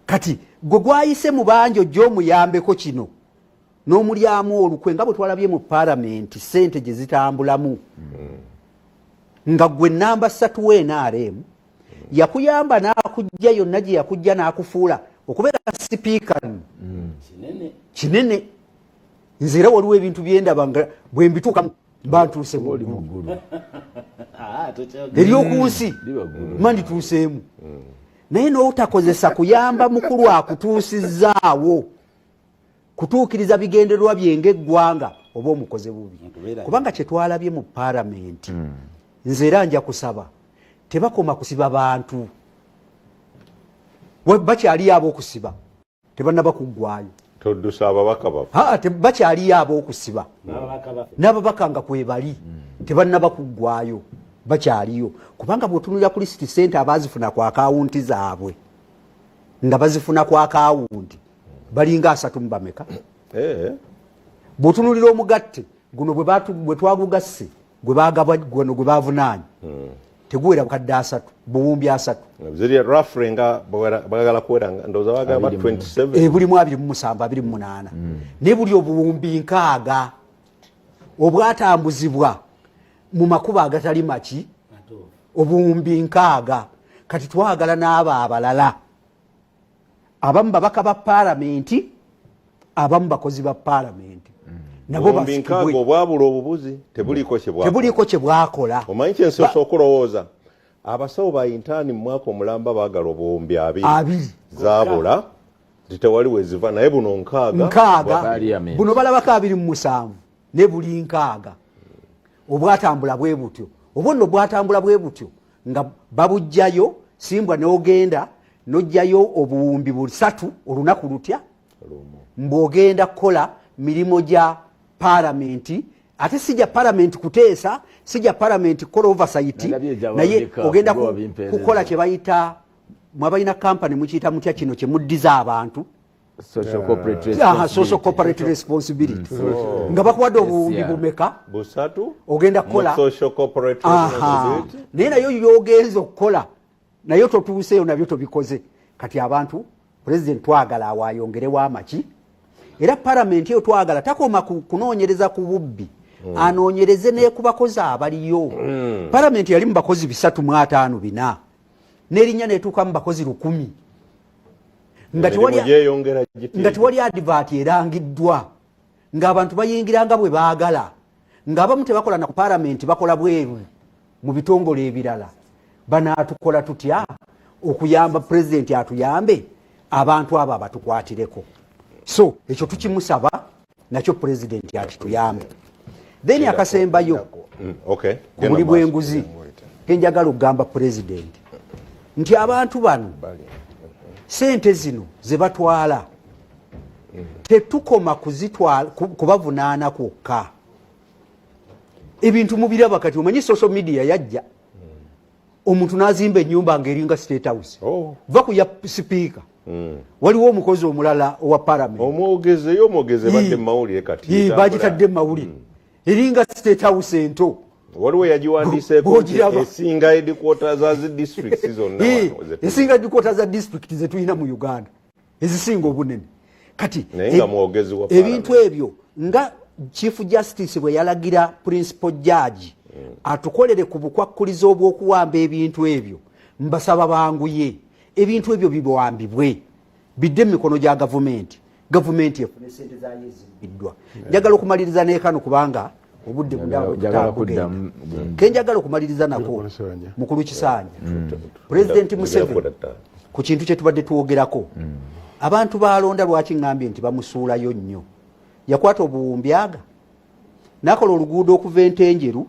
Speaker 6: kati gwe gwayise mu bangi ojja omuyambeko kino n'omulyamu olukwe nga bwe twalabye mu parliament sente gye zitambulamu nga gwe namba 3 w'NRM yakuyamba n'akujja yonna gye yakujja n'akufuula okubeera sipiika kinene nze era waliwo ebintu byendaba bwe mbituuka bantuuse muggulu eryoku nsi mandituuseemu naye n'otakozesa kuyamba mukulu akutuusizzaawo kutuukiriza bigendererwa bye ng'eggwanga oba omukoze bubi kubanga kye twalabye mu parliament nze era nja kusaba tebakoma kusiba bantu bakyaliyo ab'okusiba tebannaba kuggwayo
Speaker 3: toddusa ababaka bafe
Speaker 6: bakyaliyo ab'okusiba n'ababaka nga kwebali tebannaba kuggwayo bakyaliyo kubanga bw'otunulira ku lisiti sente abazifuna ku akawunti zaabwe nga bazifuna ku akawunti balinga 3 mu bameka bw'otunulira omugatte guno bwe twagugasse gwe bavunaanye teguwera bukadde 3 buwumbi 3
Speaker 3: ziri roughly nga bagala kwera ndoza bagaba 27
Speaker 6: bulimu 27 28 ne buli obuwumbi 6 obwatambuzibwa mu makuba agatali maki obuwumbi 6 kati twagala n'abo abalala abamu babaka ba parliament abamu bakozi ba parliament nabo
Speaker 3: basikibwe obwabula obubuzi
Speaker 6: tebuliko kye bwakola
Speaker 3: omanyi kyensoso okulowooza abasawo ba intani mu mwaka omulamba baagala obuwumbi 2 zaabula titewali weziva naye buno 6
Speaker 6: buno balabako 27 ne buli 6 obwatambula bwe butyo obwonno bwatambula bwe butyo nga babujjayo simbwa n'ogenda n'ojjayo obuwumbi 3 olunaku lutya mbw'ogenda kukola mirimu gya parliament ate sijja parliament kuteesa sijja parliament kukola oversight naye ogenda kukola kye bayita mwabalina kampani mukiyita mutya kino kye muddiza abantu social corporate responsibility nga bakuwadde obuwumbi bumeka ogenda kukola naye nayo yogenza okukola naye totuuseeyo nabyo tobikoze kati abantu president twagala awayongerewo amaki era parliament yo twagala takoma kunoonyereza ku bubbi anoonyereze ne ku bakozi abaliyo. Parliament yali mu bakozi 354 n'erinnya netuuka mu bakozi 1000 nga tewali advert erangiddwa ng'abantu bayingiranga bwe baagala ng'abamu tebakola na ku parliament bakola bweru mu bitongole ebirala. Banaatukola tutya okuyamba president atuyambe abantu abo abatukwatireko. So ekyo tukimusaba nakyo president atuyambe. Then akasembayo omuli bw'enguzi kenjagala okugamba president nti abantu bano sente zino ze batwala tetukoma kuzitwala kubavunaana kwokka. Ebintu mubiraba kati omanyi social media yajja omuntu n'azimba ennyumba ng'eringa State House va ku ya speaker waliwo omukozi omulala owa parliament
Speaker 3: omwogeze badde mawulire kati
Speaker 6: bagitadde mawulire eringa State House ento
Speaker 3: waliwo yagiwandiseeko esinga headquarters za district zonna
Speaker 6: esinga headquarters za district ze tulina mu Uganda ezisinga obunene kati ebintu ebyo nga Chief Justice bwe yalagira principal judge atukolere ku bukwakkulizo obw'okuwamba ebintu ebyo mbasaba banguye ebintu ebyo bibwambibwe bidde mu mikono gya gavumenti efune sente zayo ezibbiddwa. Njagala okumaliriza n'ekano kubanga obudde budde kenjagala okumaliriza nako mukulu Kisanja President Museveni ku kintu kye tubadde tuwogerako abantu balonda lwaki ngambye nti bamusuulayo nnyo. Yakwata obuwumbyaga nakola oluguudo okuva Entenjeru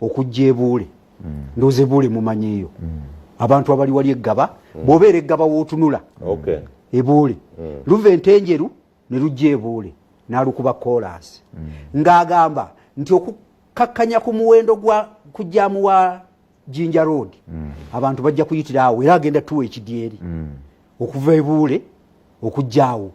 Speaker 6: okujja Ebuule ndoozi Ebuule mumanyiyo abantu abali wali Eggaba bw'obeera Eggaba wootunula Ebuule luva Entenjeru ne lujja Ebuule n'alukuba koolaasi ng'agamba nti okukakkanya ku muwendo gwa kujjamu wa Jinja Road abantu bajja kuyitira awo era agenda tuwa ekidyeri okuva Ebuule okujjaawo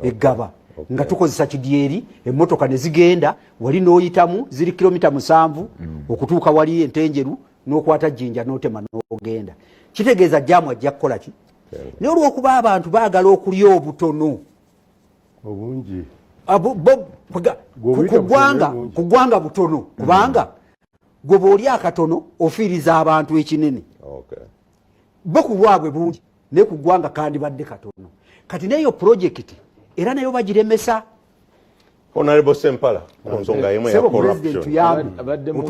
Speaker 6: Eggaba nga tukozesa kidyeri emmotoka ne zigenda wali n'oyitamu ziri kilomita 7 okutuuka wali Entenjeru n'okwata Jinja n'otema n'ogenda. Kitegeeza jjamu ajja kukola ki? Naye olw'okuba abantu baagala okulya obutono
Speaker 2: obungi
Speaker 6: ku ggwanga butono kubanga gwe bw'oli akatono ofiiriza abantu ekinene bo ku lwabwe bungi naye ku ggwanga kandibadde katono. Kati neyo projekiti era nayo bagiremesa.
Speaker 3: Honorable Sempala ku nsonga y'emu ya corruption
Speaker 6: abadde mu